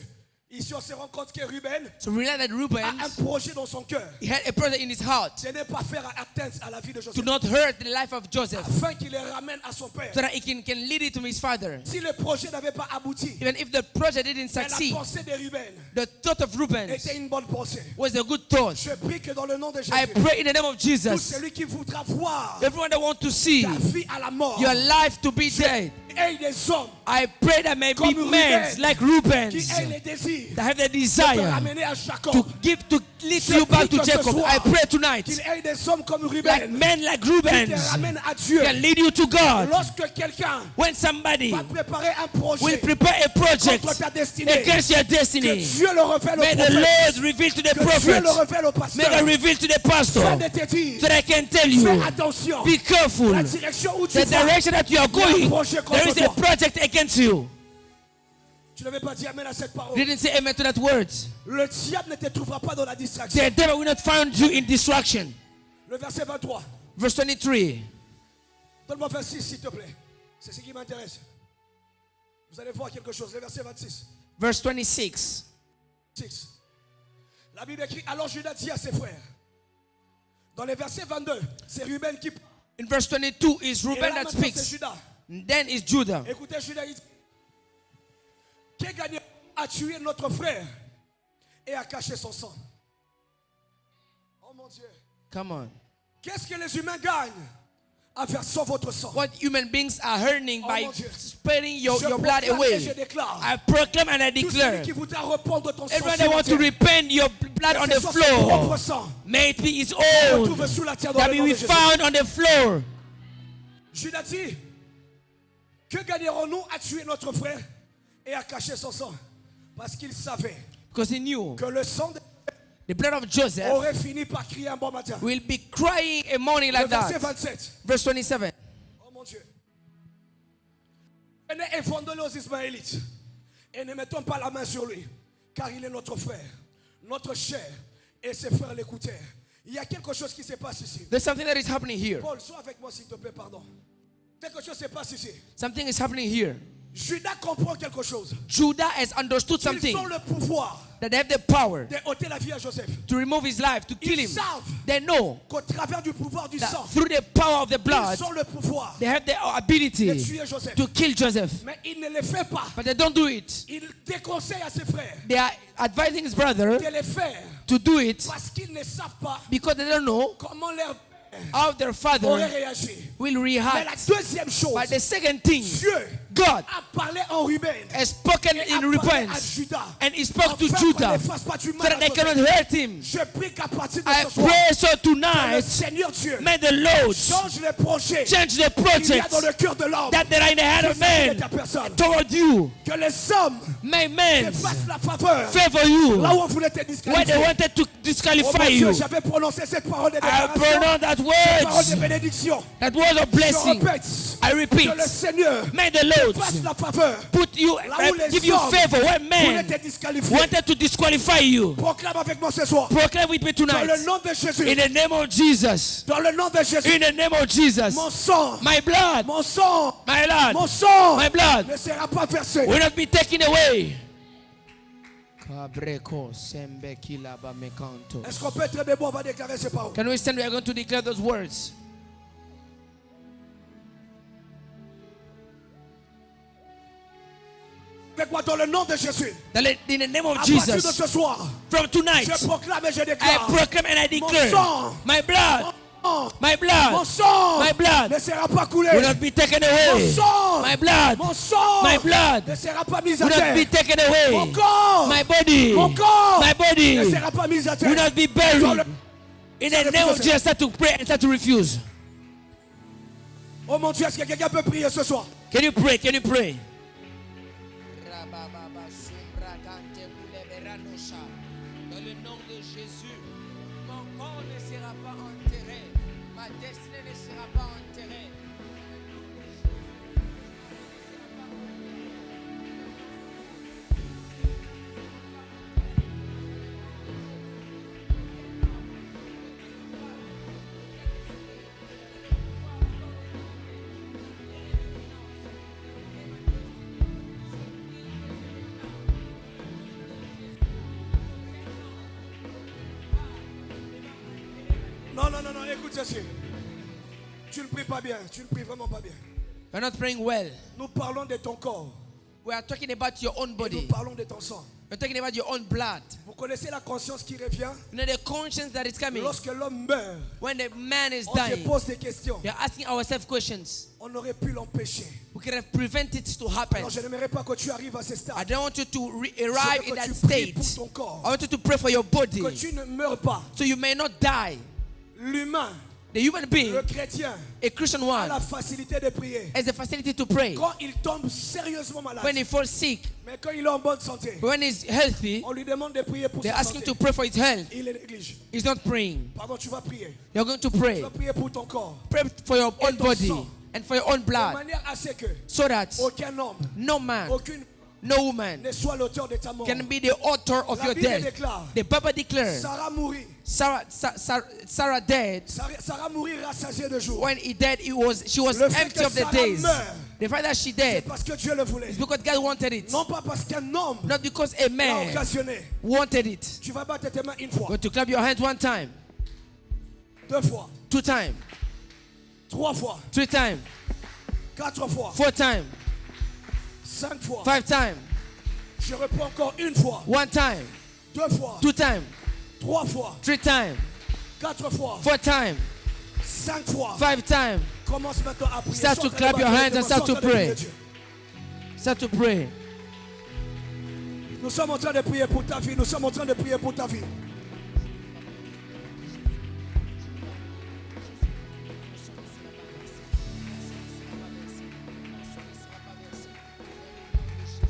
Ici, on se rend compte que Ruben So we realize that Reuben, a un projet dans son cœur. he had a project in his heart De ne pas faire atteinte à la vie de to Joseph. not hurt the life of Joseph, Afin qu'il les ramène à son père. so that he can lead it to his father. Si le projet n'avait pas abouti, Even if the project didn't mais la succeed, pensée de Ruben the thought of Reuben était une bonne pensée. was a good thought. Je prie que dans le nom de I Jésus, pray in the name of tout Jesus, celui qui voudra voir everyone that wants to see ta vie à la mort, your life to be dead, et des hommes I pray that may be Comme men Reuben, like qui Reuben's aient les désirs that have the de te desire ramener à Jacob, to lead Je you back prie to que ce Jacob. soir, I pray tonight, qu'il ait des hommes comme like Ruben men like qui te Reuben's ramènent à Dieu. can lead you to God. Lorsque quelqu'un When somebody va préparer un will projet prepare a project contre ta destinée, against your que destiny, Dieu le révèle au may the prophète, Lord reveal to the que Dieu prophet, le révèle au may pasteur, God reveal to the pastor, afin de te dire, so that I can tell you, fais attention, be careful, la direction où tu the vas, direction that you are going, projet contre there is a toi. project against you. Tu n'avais pas dit amen à cette parole. You didn't say amen to that word. Le diable ne te trouvera pas dans la distraction. The devil will not find you in distraction. Le verset 23. Verse 23. Donne-moi 26 s'il te plaît. C'est ce qui m'intéresse. Vous allez voir quelque chose. Le verset 26. Verse 26. 6. La Bible écrit, alors Judas dit à ses frères. Dans le verset 22, c'est Ruben qui... In verse 22 is Et Reuben là, that maintenant, c'est speaks. Judas. Then is Judah. Écoutez, Judas, il dit, qui gagne à tuer notre frère et à cacher son sang? Oh mon Dieu. Come on. Qu'est-ce que les humains gagnent à faire sans votre sang? What human beings are earning Oh by mon Dieu. spreading your Je blood proclame et je away. déclare. I proclaim and I Tout celui declare. qui voudra répandre ton sang Everyone sur that la wants to terre, repent your blood on que the ce soit son propre floor, sang, may it be his se own, retrouve sous la terre dans that le nom be de Jésus. found on the floor. Judas dit, que gagnerons-nous à tuer notre frère et à cacher son sang? Parce qu'il savait Because he knew que le sang the blood of Joseph aurait fini par crier un bon matin. will be crying a morning Le like verset that. 27. Verse 27. Oh mon Dieu. Venez et fondons-le aux Ismaélites. Et ne mettons pas la main sur lui. Car il est notre frère, notre chair. Et ses frères l'écoutèrent. Il y a quelque chose qui se passe ici. There's something that is happening here. Paul, sois avec moi s'il te plaît, pardon. Quelque chose se passe ici. Something is happening here. Judas comprend quelque chose. Judah has understood Ils something, ont le pouvoir that they have the power de ôter la vie à Joseph. to remove his life, to kill Ils him. savent They know qu'au travers du pouvoir du that sang, through the power of the blood, ils ont le pouvoir they have the de ability tuer Joseph. to kill Joseph. Mais il ne le fait pas. But they don't do it. Il déconseille à ses frères They are advising his brother de le faire to do it parce qu'ils ne savent pas because they don't know comment leur how their aurait father réagi. will Mais la react. deuxième chose, But the second thing, Dieu God a parlé en Ruben has spoken et a in parlé à repentance, Judas. and he spoke to Afin qu'on Judah ne fasse pas du so mal that à they cannot Joseph. hurt him. Je prie qu'à partir de I ce soir, pray so que le tonight, Seigneur Dieu may the Lord change les projets change the qu'il y a project dans le cœur de l'homme. that there are in the heart of de man ta personne. toward you. Que les hommes May te men fassent la faveur favor you là où on voulait te when they disqualifier. wanted to Oh disqualify mon Dieu, you. j'avais prononcé cette parole de I déclaration, pronounce that parole de words, bénédiction. that word of Je blessing. répète, I repeat, que le Seigneur may the Lord fasse la faveur put you, là où les give you hommes favor when voulaient men te disqualifier. wanted to disqualify you. Proclame avec moi ce soir. Proclaim with me Dans tonight. le nom de Jésus. In the name of Jesus. Dans le nom de Jésus. In the name of Jesus. Mon sang. My blood, Mon sang. my Mon blood, sang my blood ne sera pas versé. will not be taken away. Est-ce qu'on peut être debout? On va déclarer ces paroles. Can we stand? We are going to declare those words. Avec moi dans le nom de Jésus. In the name of À partir de Jesus, ce soir, from tonight, je proclame et je I déclare. proclaim and I declare, sang, my blood, my mon blood sang My blood ne sera pas coulé. will not be taken Mon away. sang, My blood mon sang my blood ne sera pas mis à will not terre. be taken Mon away. corps, My body, mon corps my body ne sera pas mis à terre. will not be Dans buried. le- In the name of Jesus, start to pray and start to refuse. Oh mon Dieu, est-ce que quelqu'un peut prier ce soir? Can you pray? Can you pray? Dans le nom de Jésus, mon corps ne sera pas enterré. Ma destinée ne sera pas enterrée. Non, non, non, non, écoute ceci. Tu ne pries pas bien, tu ne pries vraiment pas bien. We're not praying well. Nous parlons de ton corps. We are talking about your own Et nous body. parlons de ton sang. We're talking about your own blood. Vous connaissez la conscience qui revient You know the conscience that is coming. lorsque l'homme meurt. When the man is On se dying, pose des questions. we are asking ourselves questions. On aurait pu l'empêcher. We could have prevented it to happen. Alors je n'aimerais pas que tu arrives à ce I stade. don't want you to Je arrive veux in que that tu pries pour state. ton corps. I want you to pray for your body Que tu ne meurs pas. so you may not die. L'humain, The human being, le chrétien, a Christian a la one, facilité de prier. has the facility to pray. Quand il tombe sérieusement malade, When he falls sick, mais quand il est en bonne santé, when he's healthy, on lui demande de prier pour they sa ask him santé. to pray for his health. Il les néglige. He's not praying. Pardon, tu vas prier. You're going to Tu pray. vas prier pour ton corps. Pray for your own ton body sang. and for your own De blood manière à ce que so that aucun homme, no man, aucune no woman ne soit l'auteur de ta mort. can be the author of La your Bible death. déclare, The Bible declares Sarah mourit. Sarah dead. Sarah mourit rassasiée de jour. When he died, she was Le fait empty que of the Sarah days. meurt, The fact that she c'est died parce que Dieu le voulait. is because God wanted it, Non pas parce qu'un homme not because a l'a man occasionné. wanted it. Tu vas battre tes mains une fois, But to clap your hands one time, 2 fois, 2 times, 3 fois, 3 times, 4 fois, 4 times, 5 fois. 5 times, Je reprends encore une fois, 1 time, 2 fois, 2 times, 3 fois, 3 times, 4 fois, 4 times, 5 fois. 5 times. Commence maintenant à prier. Start to Sors clap de your la hands and start to sors de prier pray. Dieu. Start to pray. Nous sommes en train de prier pour ta vie. Nous sommes en train de prier pour ta vie.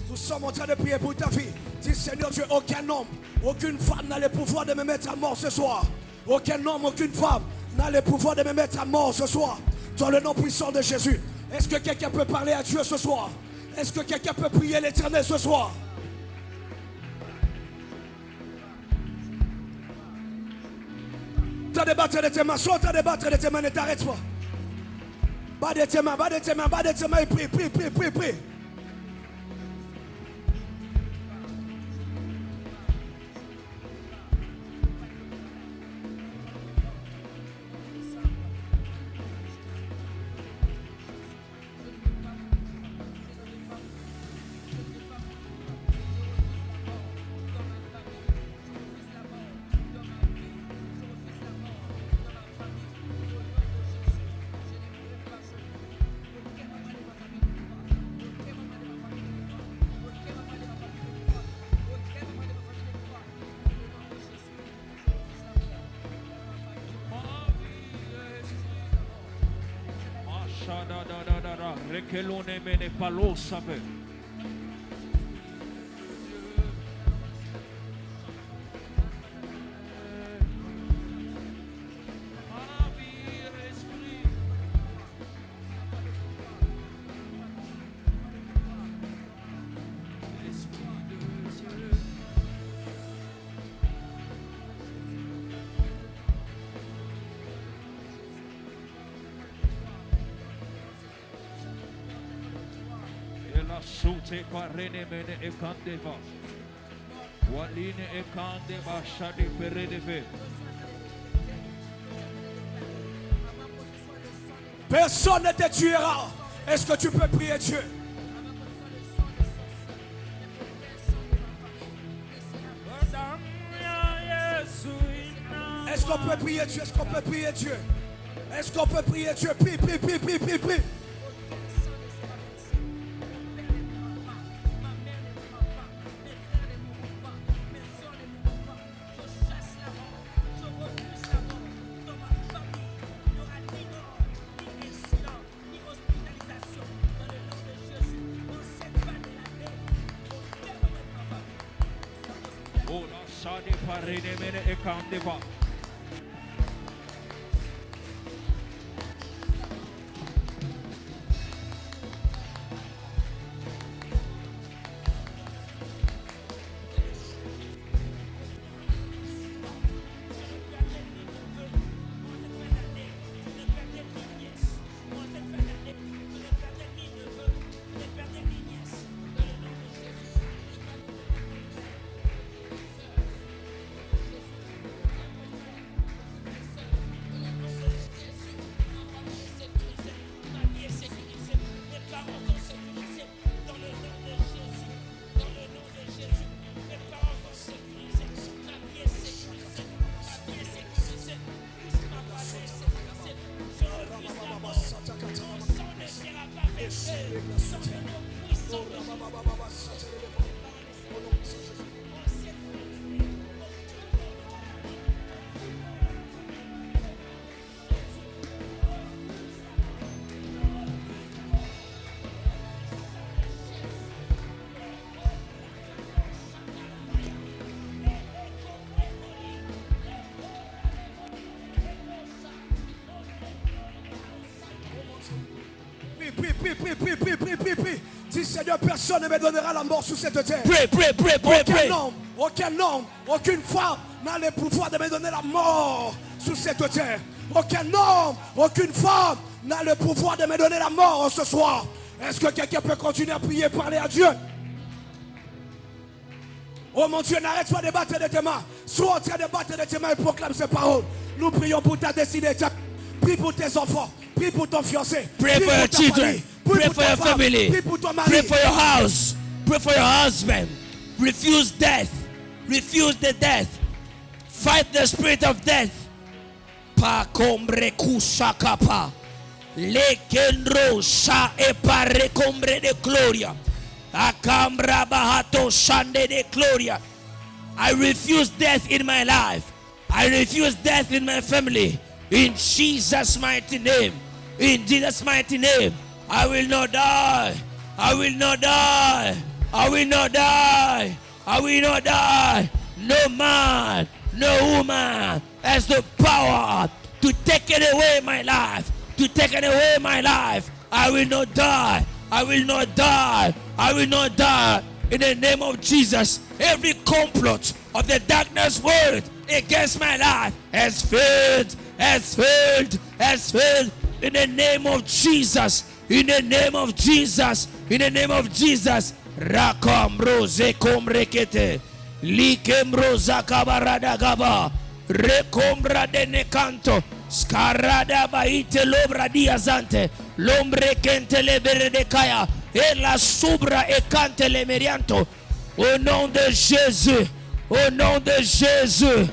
Nous sommes en train de prier pour ta vie. Dis Seigneur Dieu, aucun homme, aucune femme n'a le pouvoir de me mettre à mort ce soir. Aucun homme, aucune femme n'a le pouvoir de me mettre à mort ce soir. Dans le nom puissant de Jésus. Est-ce que quelqu'un peut parler à Dieu ce soir? Est-ce que quelqu'un peut prier l'Éternel ce soir? T'as débattre de tes mains, soit t'as débattre de tes mains, ne t'arrête pas. Bas de tes mains, bas de tes mains, bas de tes mains et prie, prie, prie, prie, prie. Rekelone mene palo sabe. Sute parene mene e candeva. Waline ekande bashade peredeve. Personne ne te tuera. Est-ce que tu peux prier Dieu? Est-ce qu'on peut prier Dieu? Est-ce qu'on peut prier Dieu? Est-ce qu'on peut prier Dieu? Prie, prie, prie, prie, prie, prie. Oh, la shade parede mene ekande ba. Prie. Dis Seigneur, personne ne me donnera la mort sur cette terre. Pray. Aucun homme, aucune femme n'a le pouvoir de me donner la mort sur cette terre. Aucun homme, aucune femme n'a le pouvoir de me donner la mort ce soir. Est-ce que quelqu'un peut continuer à prier, parler à Dieu? Oh mon Dieu, n'arrête pas de battre de tes mains. Sois en train de battre de tes mains et proclame ces paroles. Nous prions pour ta destinée. Prie pour tes enfants. Prie pour ton fiancé. Pray for your children. Pray for your family. Prie pour ton mari. Pray for your house. Pray for your husband. Refuse death. Refuse the death. Fight the spirit of death. Pa combre kushakapa. Lekenro sha e pare combre de gloria. Akambra bahato shande de gloria. I refuse death in my life. I refuse death in my family. In Jesus' mighty name. In Jesus' mighty name. I will not die. I will not die. I will not die. I will not die. No man, no woman has the power to take it away my life. To take it away my life. I will not die. I will not die. I will not die. In the name of Jesus, every complot of the darkness world against my life has failed. Has failed. Has failed. In the name of Jesus. In the name of Jesus. In the name of Jesus. Rakam rose komrekete. Likem rosa kabarada gaba. Recombra de necanto. Scarada baite lobra diazante. L'ombre kente le beredekaya. Et la subra e cante le merianto. Au nom de Jésus. Au nom de Jésus.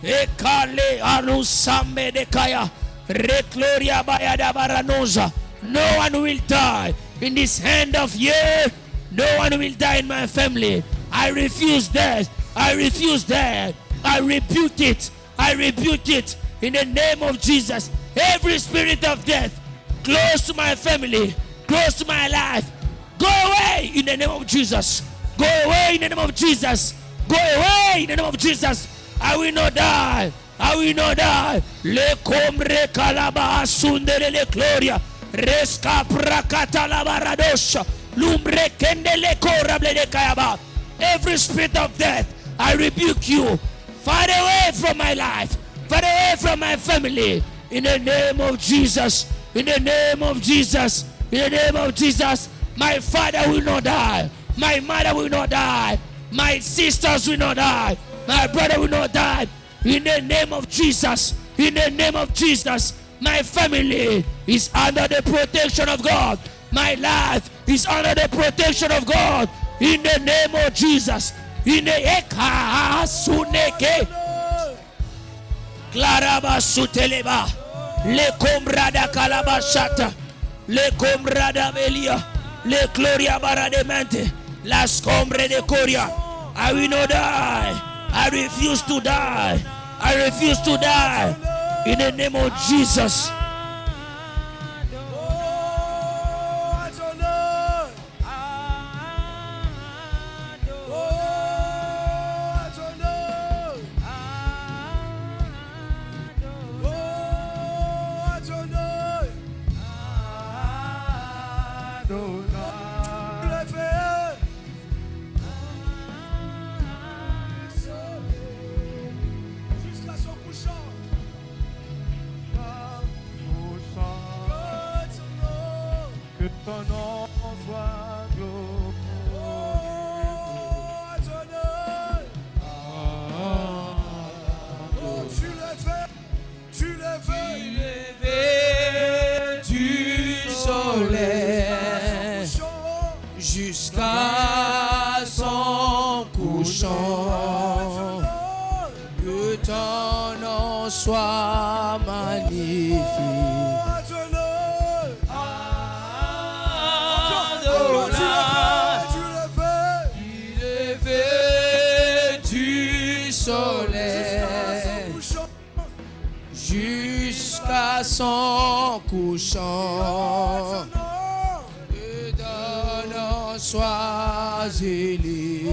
E kale alusame de kaya. Recloria bayada baranosa. No one will die in this end of year. No one will die in my family. I refuse that. I refuse that. I rebuke it. I rebuke it in the name of Jesus. Every spirit of death close to my family, close to my life, go away in the name of Jesus. Go away in the name of Jesus. Go away in the name of Jesus. I will not die. I will not die. Le combre calaba sundere le gloria. Resca prakata la baradosha. Lumbre kendele corable de kayaba. Every spirit of death, I rebuke you. Far away from my life. Far away from my family. In the name of Jesus. In the name of Jesus. In the name of Jesus. My father will not die. My mother will not die. My sisters will not die. My brother will not die. In the name of Jesus. In the name of Jesus. My family is under the protection of God. My life is under the protection of God. In the name of Jesus. In the Eka Suneke Claraba Suteleba Le Combrada Calabashata Le Combrada Melia Le Gloria Barademente La Scombre de Coria. I will not die. I refuse to die. I refuse to die. In the name of Jesus. Que ton nom soit Tu le fais du soleil jusqu'à son couchant. Que ton nom soit magnifique. Jusqu'à son couchant, que ton nom soit élevé.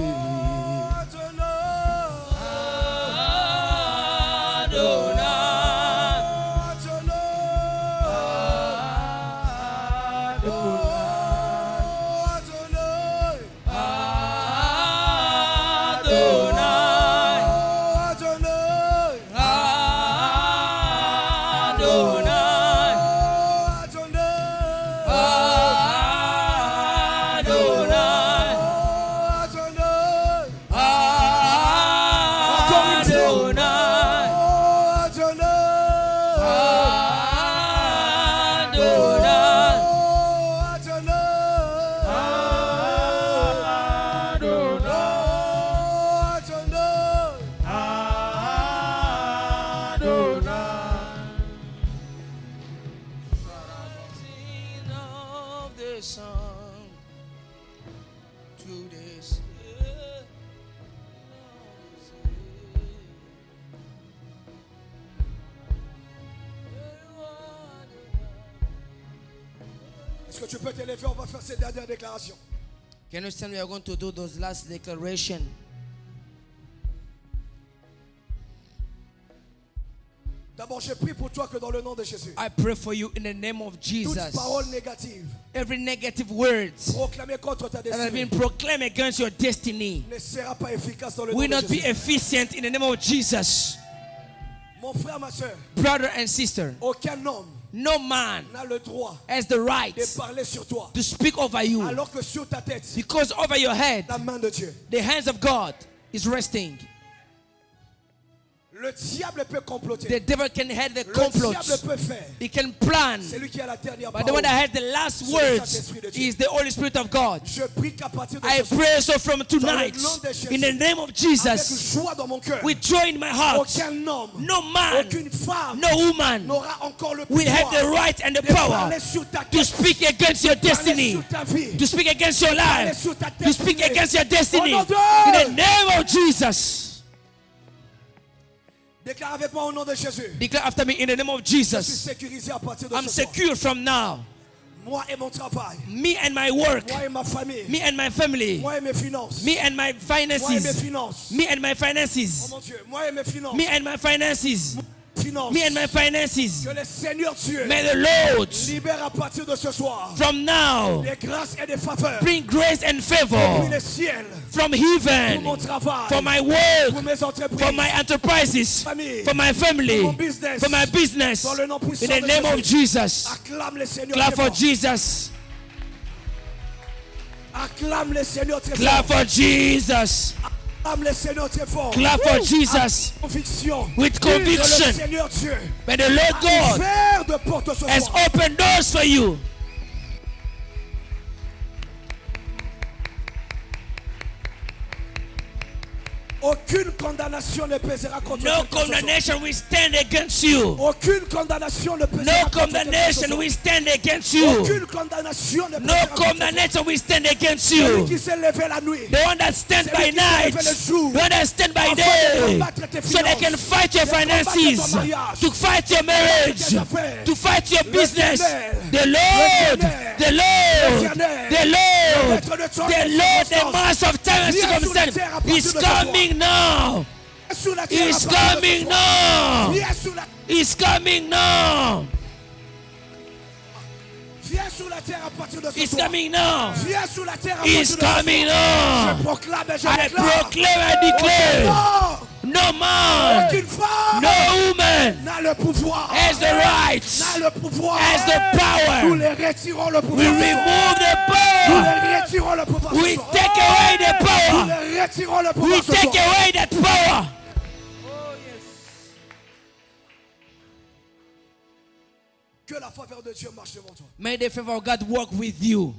Est-ce que tu peux t'élever? On va faire cette dernière déclaration. Can you stand? We are going to do those last declaration. D'abord, je prie pour toi que dans le nom de Jésus, I pray for you in the name of toute Jesus. parole négative Every negative words proclamée contre ta that have been destinée proclaimed against your destiny ne sera pas efficace dans le nom will de not be Jésus. efficient in the name of Jesus. Mon frère, ma soeur, Brother and sister, aucun homme no man n'a le droit has the right de parler sur toi to speak over you, alors que sur ta tête, because over your head, la main de Dieu. the hands of God is resting. Le diable peut comploter. The devil can have the Le complot. diable peut faire. He can plan. C'est lui qui a la dernière But the one parole. that has the last C'est le words Saint-Esprit de Dieu. is the Holy Spirit of God. Je prie qu'à partir de I ce soir, pray so from tonight, nom de Jésus, in the name of avec Jesus, joie dans mon cœur, with joy in my heart, aucun homme, no man, aucune femme no woman n'aura encore le will have the pouvoir right and the de power parler sur ta to tête, speak against your parler destiny, sur ta vie, to speak against your parler life, sur ta to speak destinée. against your destiny. Au nom de- In the name of Jesus. Déclare avec moi au nom de Jésus. Declare after me in the name of Je suis Jesus. sécurisé à partir de I'm ce soir. secure from now. Moi et mon travail, Me and my work, moi et ma famille, me and my family, moi et mes finances, me and my moi et mes finances, finances. me and my Oh finances, mon Dieu, moi et mes finances, me and my finances, finances. me and my finances. Que le Seigneur Dieu May the Lord libère à partir de ce soir from now des grâces et des faveurs bring grace and depuis favor le ciel from pour heaven, mon travail, for my pour work, mes entreprises, for my enterprises, famille, for my family, pour mon business. for my business. Dans le nom puissant In the de name of Jésus. Jesus. Acclame le Seigneur Clap très for fort. Jesus. Acclame le Seigneur très Clap fort. for Jesus. Âme le Seigneur très fort. Clap for Jesus Conviction. with Que le conviction. Seigneur Dieu May the Lord a God ouvert de portes ce has soir. opened doors for you. Aucune condamnation ne pèsera contre No toi. condemnation will stand against you. Aucune condamnation ne pèsera No contre toi. condemnation will stand against you. Aucune condamnation ne No pèsera contre toi. condemnation will stand against Celui you. qui s'est levé la nuit. The one that stands Celui by qui s'est night, levé le jour. the one that stands by Afin de day, combattre tes so they can finances. fight your De combattre finances, ton mariage. to fight your marriage, tes affaires. to fight your Le business. Éternel. The Lord, Éternel. the Lord, Éternel. the Lord, Le maître de temps the et Lord, the circonstances. master of time and Viens sur la circumstance terre à partir is de ce soir. coming now. Sous la terre He's à partir de ce coming soir. now. Viens sous la He's coming now. Viens sous la terre à partir de ce He's soir. coming now. Viens sous la terre à He's partir de ce coming soir. now. Je proclame et je I déclare. proclaim and declare, Non, no man, aucune femme no woman n'a le pouvoir. has the right, N'a le pouvoir. has the Nous power. les retirons le We pouvoir. ce soir. remove the Nous power. les retirons le pouvoir. ce We soir. take away the Nous power. les retirons le We pouvoir. ce take soir. away that power. Oh, yes. Que la faveur de Dieu marche devant toi. May the favor of God walk with you.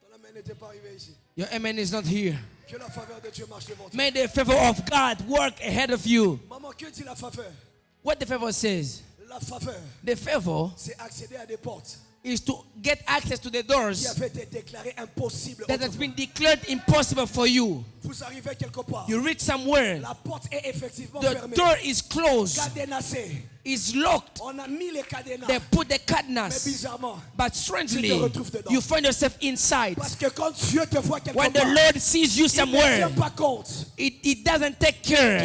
Ton amen n'était pas arrivé ici. Your amen is not here. Que la faveur de Dieu marche devant toi. May the favor of God work ahead of you. Maman, que dit la faveur? What the favor says, La faveur, the favor c'est accéder à des portes is to get access to the qui doors avaient été déclarées impossibles. that has been declared impossible for you. Vous arrivez quelque part. You reach somewhere, La porte est effectivement the fermée. door is closed, Cadenassée. is locked. On a mis les cadenas. They put the Mais cadenas, bizarrement, but Tu strangely, te retrouves dedans. you find yourself inside. parce que quand Dieu te voit quelque When the part, Lord sees you il ne somewhere, tient pas compte it doesn't take care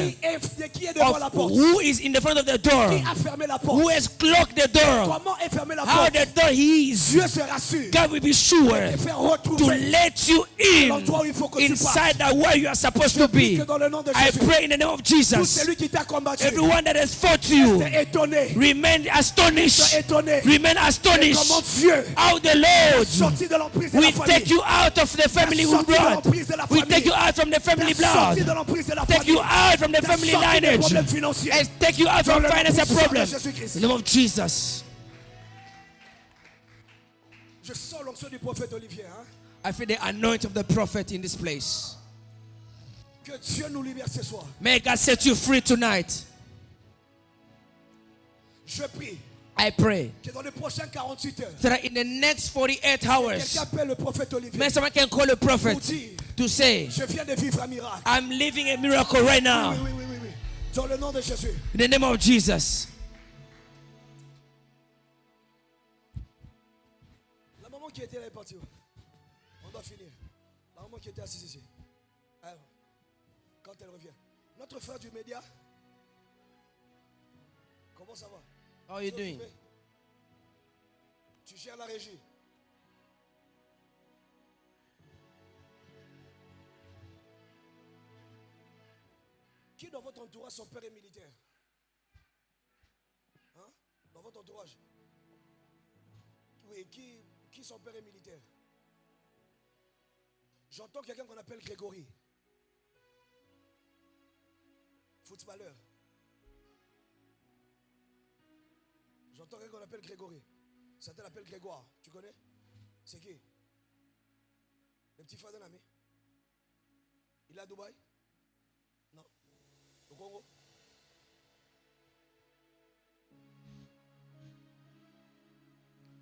qui est devant la of porte. who is in the front of the door, Qui a fermé la who porte. has locked the door, Comment est fermée la how porte? the door is. Dieu se rassure. God will be sure Te faire to retrouver let you in l'endroit où il faut que tu inside passes. the where you are supposed Je to prie be. que dans le nom de I Jésus, pray in the name of tout Jesus. celui qui t'a combattu, Everyone that has fought you, t'es étonné. remain astonished. Étonné. Remain Et comment astonished Dieu how the Lord sorti de l'emprise de la will take famille. you out of the family sorti de blood. l'emprise de la We famille. take you out from the family T'as sorti de blood. l'emprise de la Take you famille. out from the T'as family sorti des lineage. problèmes financiers. And take you out Dans from le nom financial puissant de problems. Jésus-Christ. In the name of Jesus. Je sens l'onction du prophète Olivier. Hein? I feel the anointing of the prophet in this place. Que Dieu nous libère ce soir. May God set you free tonight. Je prie I pray que dans les prochaines 48 heures, that in the next 48 hours, quelqu'un appelle le prophèt Olivier may someone can call a prophet pour dire, to say, je viens de vivre un miracle. I'm living a miracle right now. Oui. Dans le nom de Jésus. In the name of Jesus. La maman qui était là est partie. On doit finir. La maman qui était assise ici. Alors, quand elle revient. Notre frère du média. Comment ça va? How are you doing? Tu gères la régie. Qui dans votre entourage, son père est militaire? Hein? Dans votre entourage? Oui, qui son père est militaire? J'entends quelqu'un qu'on appelle Grégory. Footballeur. J'entends quelqu'un qu'on appelle Grégory. Certains l'appellent Grégoire. Tu connais? C'est qui? Le petit frère d'un ami. Il est à Dubaï? Non. Au Congo?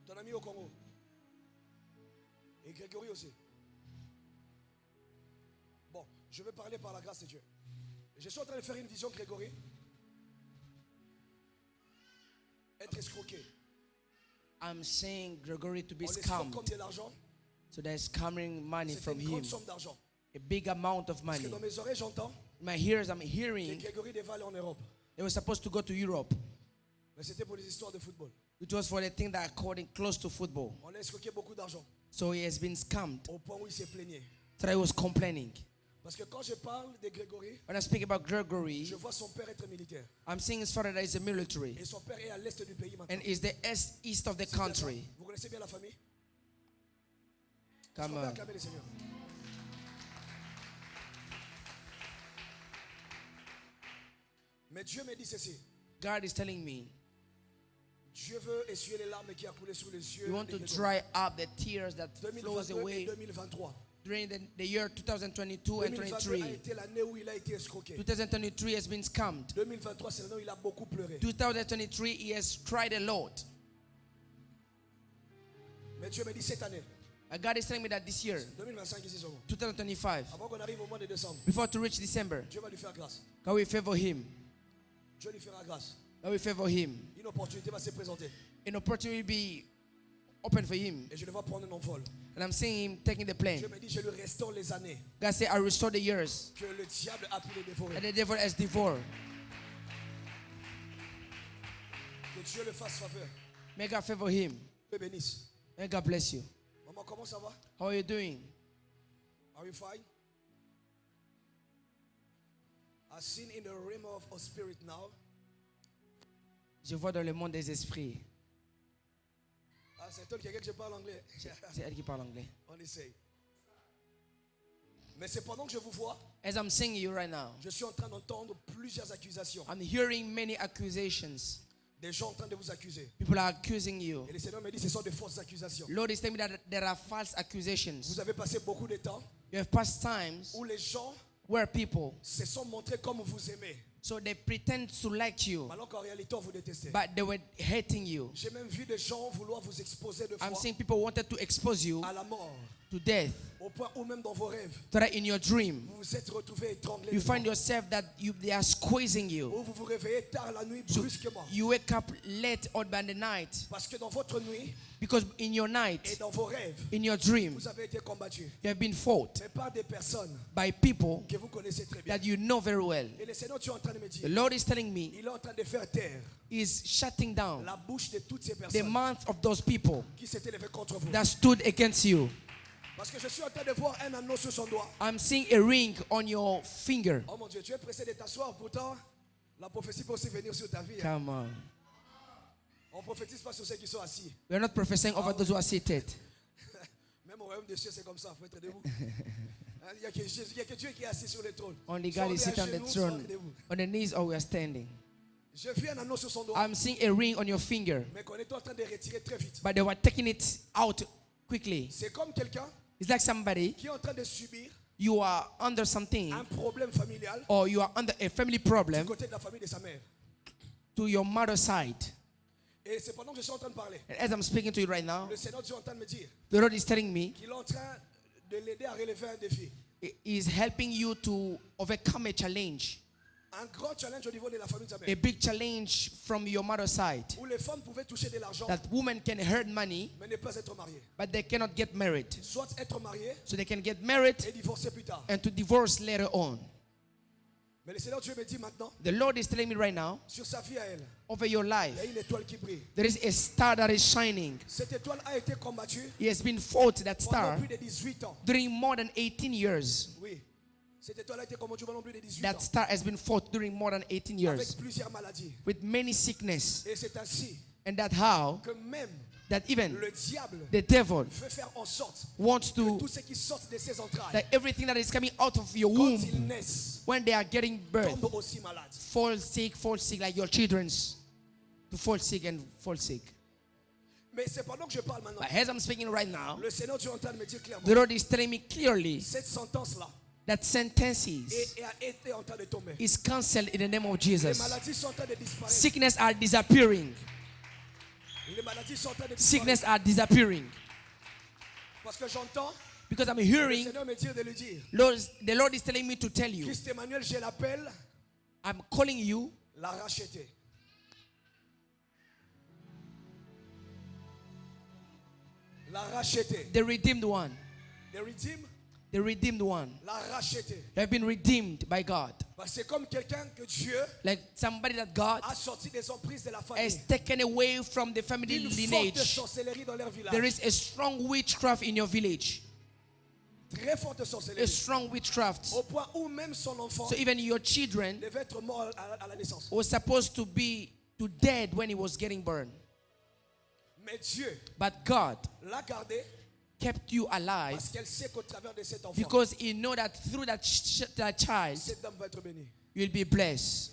Ton ami au Congo? Et Grégory aussi? Bon, je vais parler par la grâce de Dieu. Je suis en train de faire une vision, Grégory. Être escroqué. I'm saying Gregory to be On l'escroque scammed. comme de l'argent. So there's coming money C'est from une him. grande somme d'argent. A big amount of Parce que money. dans mes oreilles, j'entends My ears, I'm que hearing Grégory devait aller en Europe. they were supposed to go to Europe. Mais c'était pour les histoires de football. It was for the thing that according close to football. On a escroqué beaucoup d'argent. So he has been scammed. Au point où il s'est plaigné. So he was complaining. Parce que quand je parle de Grégory, When I speak about Gregory, je vois son père être militaire. I'm seeing his father that is a military Et son père est à l'est du pays maintenant. and is the east of the C'est bien ça. country. Vous connaissez bien la famille? Come On va on. acclamer le Seigneur. Mais Dieu me dit ceci. God is telling me, Dieu veut essuyer les larmes qui a coulé sur les yeux. you want to des dry up the tears that flows 2022 et away 2023. during the year 2022 and 2022 a 23. été l'année où il a été escroqué. 2023 has been scammed. 2023, c'est l'année où il a beaucoup pleuré. 2023, he has cried a lot. Mais Dieu me dit cette année, God is telling me that this year, 2025 ici seulement, 2025, avant qu'on arrive au mois de décembre, before to reach December, Dieu va lui faire grâce. God will favor him. Dieu lui fera grâce. God will favor him. Une opportunité va se présenter. An opportunity will be open for him. Et je le vois prendre un envol. And I'm seeing him taking the plane. Dieu me dit, je lui restaure les années God said, I restore the years que le diable a pu les dévorer. and the devil has devoured. Que Dieu le fasse faveur. May God favor him. Dieu bénisse. May God bless you. Maman, comment ça va? How are you doing? Are you fine? I've seen in the realm of spirit now. Je vois dans le monde des esprits. Ah, c'est toi quelqu'un que je parle anglais. C'est elle qui parle anglais. On essaye. Mais c'est pendant que je vous vois, As I'm seeing you right now, je suis en train d'entendre plusieurs accusations. I'm hearing many accusations. Des gens en train de vous accuser. People are accusing you. Et le Seigneur me dit, ce sont de fausses accusations. Lord is telling me that there are false accusations. Vous avez passé beaucoup de temps You have passed times où les gens where people, se sont montrés comme vous aimez. so they pretend to like you, Alors qu'en réalité, on vous détestait. but they were hating you. J'ai même vu des gens vouloir vous exposer de I'm fois seeing people wanted to expose you à la mort. to death. Au point où même dans vos rêves, So that in your dream, vous vous êtes retrouvés étranglés. you de find mort. yourself that they are squeezing you. Ou vous vous réveillez tard la nuit So brusquement. you wake up late or by the night, Parce que dans votre nuit because in your et night, dans vos rêves, in your dream, vous avez été combattus. you have been fought Mais par des personnes by people que vous connaissez très bien. that you know very well. Et le Seigneur, tu es en train de me The dire, Lord is telling me, il est en train de faire taire is shutting down la bouche de toutes ces the personnes mouth of those people qui s'étaient levées contre vous. that stood against you. Parce que je suis en train de voir un anneau sur son doigt. I'm seeing a ring on your finger. Oh mon Dieu, tu es pressé de t'asseoir. Pourtant, la prophétie peut aussi venir sur ta vie. hein. Come on. On ne prophétise pas sur ceux qui sont assis. We are not prophesying over those who are seated. Même au royaume des cieux, c'est comme ça. Il faut être debout. Hein, il y a que Dieu qui est assis sur le trône. Only Soit God on is est à sitting on the genoux, soit on throne, est debout. on the knees, or we are standing. Je vis un anneau sur son doigt. I'm seeing a ring on your finger, Mais qu'on est en train de retirer très vite. but they were taking it out quickly. C'est comme quelqu'un It's like somebody, qui est en train de subir you are under something, un problème familial or you are under a family du problem côté de la famille de sa mère. to your mother's side. Et c'est pendant que je suis en train de parler. And as I'm speaking to you right now, Le Seigneur Dieu est en train de me dire the Lord is telling me qu'il est en train de l'aider à relever un défi. He is helping you to overcome a challenge, Un grand challenge au niveau de la famille de sa a mère. big challenge from your mother's side, Où les femmes pouvaient toucher de l'argent, that women can earn money, mais ne pas être mariées. but they cannot get married. Soit être mariées So they can get married et divorcer plus tard. and to divorce later on. Mais le Seigneur Dieu me dit maintenant, The Lord is telling me right now, sur sa vie à elle, over your il life, y a une étoile qui brille. there is a star that is shining. Cette étoile a été combattue He has been fought, that pendant star, plus de 18 ans. during more than 18 years. Oui. Cette étoile a été combattue pendant plus de 18 That ans. star has been fought during more than 18 Avec years plusieurs maladies. with many sickness. Et c'est ainsi And that how, que même that even le diable the devil veut faire en sorte wants que to, tout ce qui sort de ses entrailles, that everything that is coming out of your quand womb, ils naissent, when they are getting birth, tombent aussi malades. fall sick, like your children's, to fall sick and fall sick. Mais c'est pendant que je parle maintenant. But as I'm speaking right now, Le Seigneur Dieu est en train de me dire clairement, the Lord is telling me clearly cette sentence-là that sentences a été en train de tomber. is cancelled in the name of Les Jesus. maladies sont en train de disparaître. Sickness are disappearing. Les maladies sont en train de disparaître. Sickness are disappearing. Parce que j'entends Because I'm le hearing, Seigneur me dire de lui dire, the Lord is telling me to tell you, Christ Emmanuel, je l'appelle I'm calling you la rachetée. La rachetée. the redeemed one. The redeemed, The redeemed one. la rachetée. You have been redeemed by God. Parce que c'est comme quelqu'un que Dieu Like somebody that God a sorti des emprises de la has famille. taken away from the family Une forte lineage. sorcellerie dans leur There village. is a strong witchcraft in your village. Très forte A sorcellerie. strong witchcraft. Au point où même son enfant So even your children devait être mort à la naissance. was supposed to be dead when he was getting burned. Mais Dieu But God l'a gardé kept you alive parce qu'elle sait qu'au travers de cet enfant, because he know that through that child cette dame va être bénie. you'll be blessed.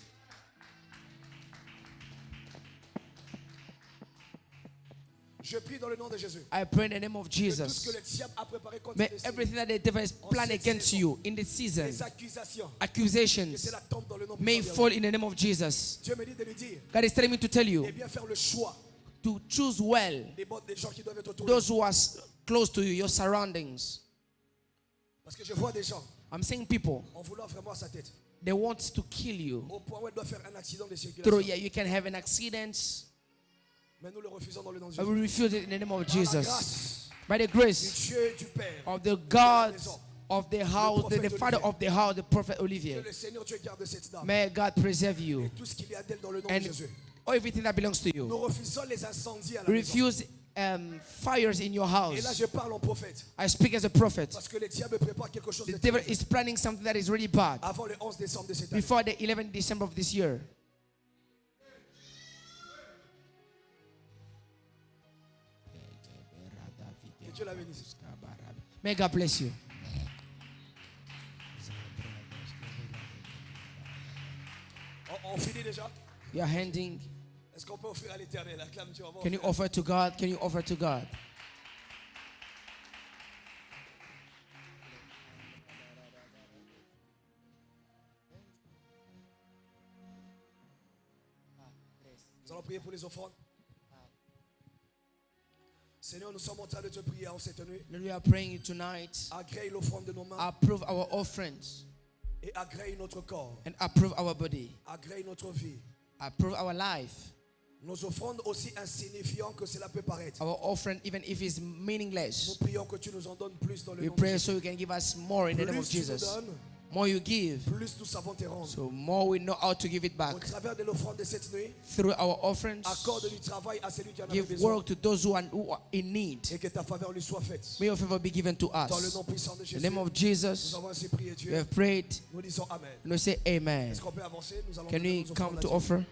Je prie dans le nom de Jésus. I pray in the name of Que tout ce que Jesus. le diable a préparé contre May tes destins, everything that the devil has planned against you in this season, les accusations, que accusations, cela tombe dans le nom may puissant de fall in the name of Jesus. Dieu me dit de lui dire, God is telling me to tell et you bien faire le choix to choose well des gens qui doivent être autour de those vous. who are close to you, your surroundings. Parce que je vois des gens I'm saying people, en voulant vraiment à sa tête, they want to kill you. au point où elle doit faire un accident de Through, circulation. yeah, you can have an accident. Mais nous le refusons dans le nom de I Jésus. will refuse it in the name of Par la Jesus. grâce By the du grace Dieu et du Père, of the God de la maison, of the house, the father of the house, the prophet que Olivier. le Seigneur Dieu garde cette dame. May God preserve you Tout ce qu'il y a d'elle dans le nom de and Jésus. everything that belongs to Nous you. refusons les incendies à la maison. Refuse fires in your Et là, house. je parle en prophète. I speak as a prophet. Parce que le diable prépare quelque chose The de devil terrible is planning something that is really bad avant le 11 décembre de cette année. before the 11th December of this year. Que Dieu la bénisse. May God bless you. On finit déjà. You are handing. Est-ce qu'on peut offrir à l'éternel? Acclame Dieu. On va Can you offrir. offer to God? Can you offer to God? Nous allons prier pour les offrandes. Seigneur, nous sommes en train de te prier en cette nuit. Lord, we are praying tonight. Agrée l'offrande de nos mains Approve our offerings et agrée notre corps. and approve our body. Agrée notre vie. Approve our life. Nos offrandes, aussi insignifiantes que cela peut paraître. Our offering, even if it's Nous meaningless. prions que tu nous en donnes plus dans le We nom de pray Jésus. so you can give us more in the name of Plus tu nous Jesus. donnes, More you give, plus nous savons te rendre. so more we know how to give it back. Au travers de l'offrande de cette nuit, Through our offerings, accorde du travail à celui qui en a give besoin. work to those who are in need. Et que ta faveur lui soit faite. May your favor be given to Dans le us. nom puissant de In the Jésus, name of nous Jesus, avons ainsi prié we Dieu. have prayed Nous disons Amen. and we say amen. Est-ce qu'on peut avancer? Nous allons Can donner we nos come offrandes à to Dieu. offer?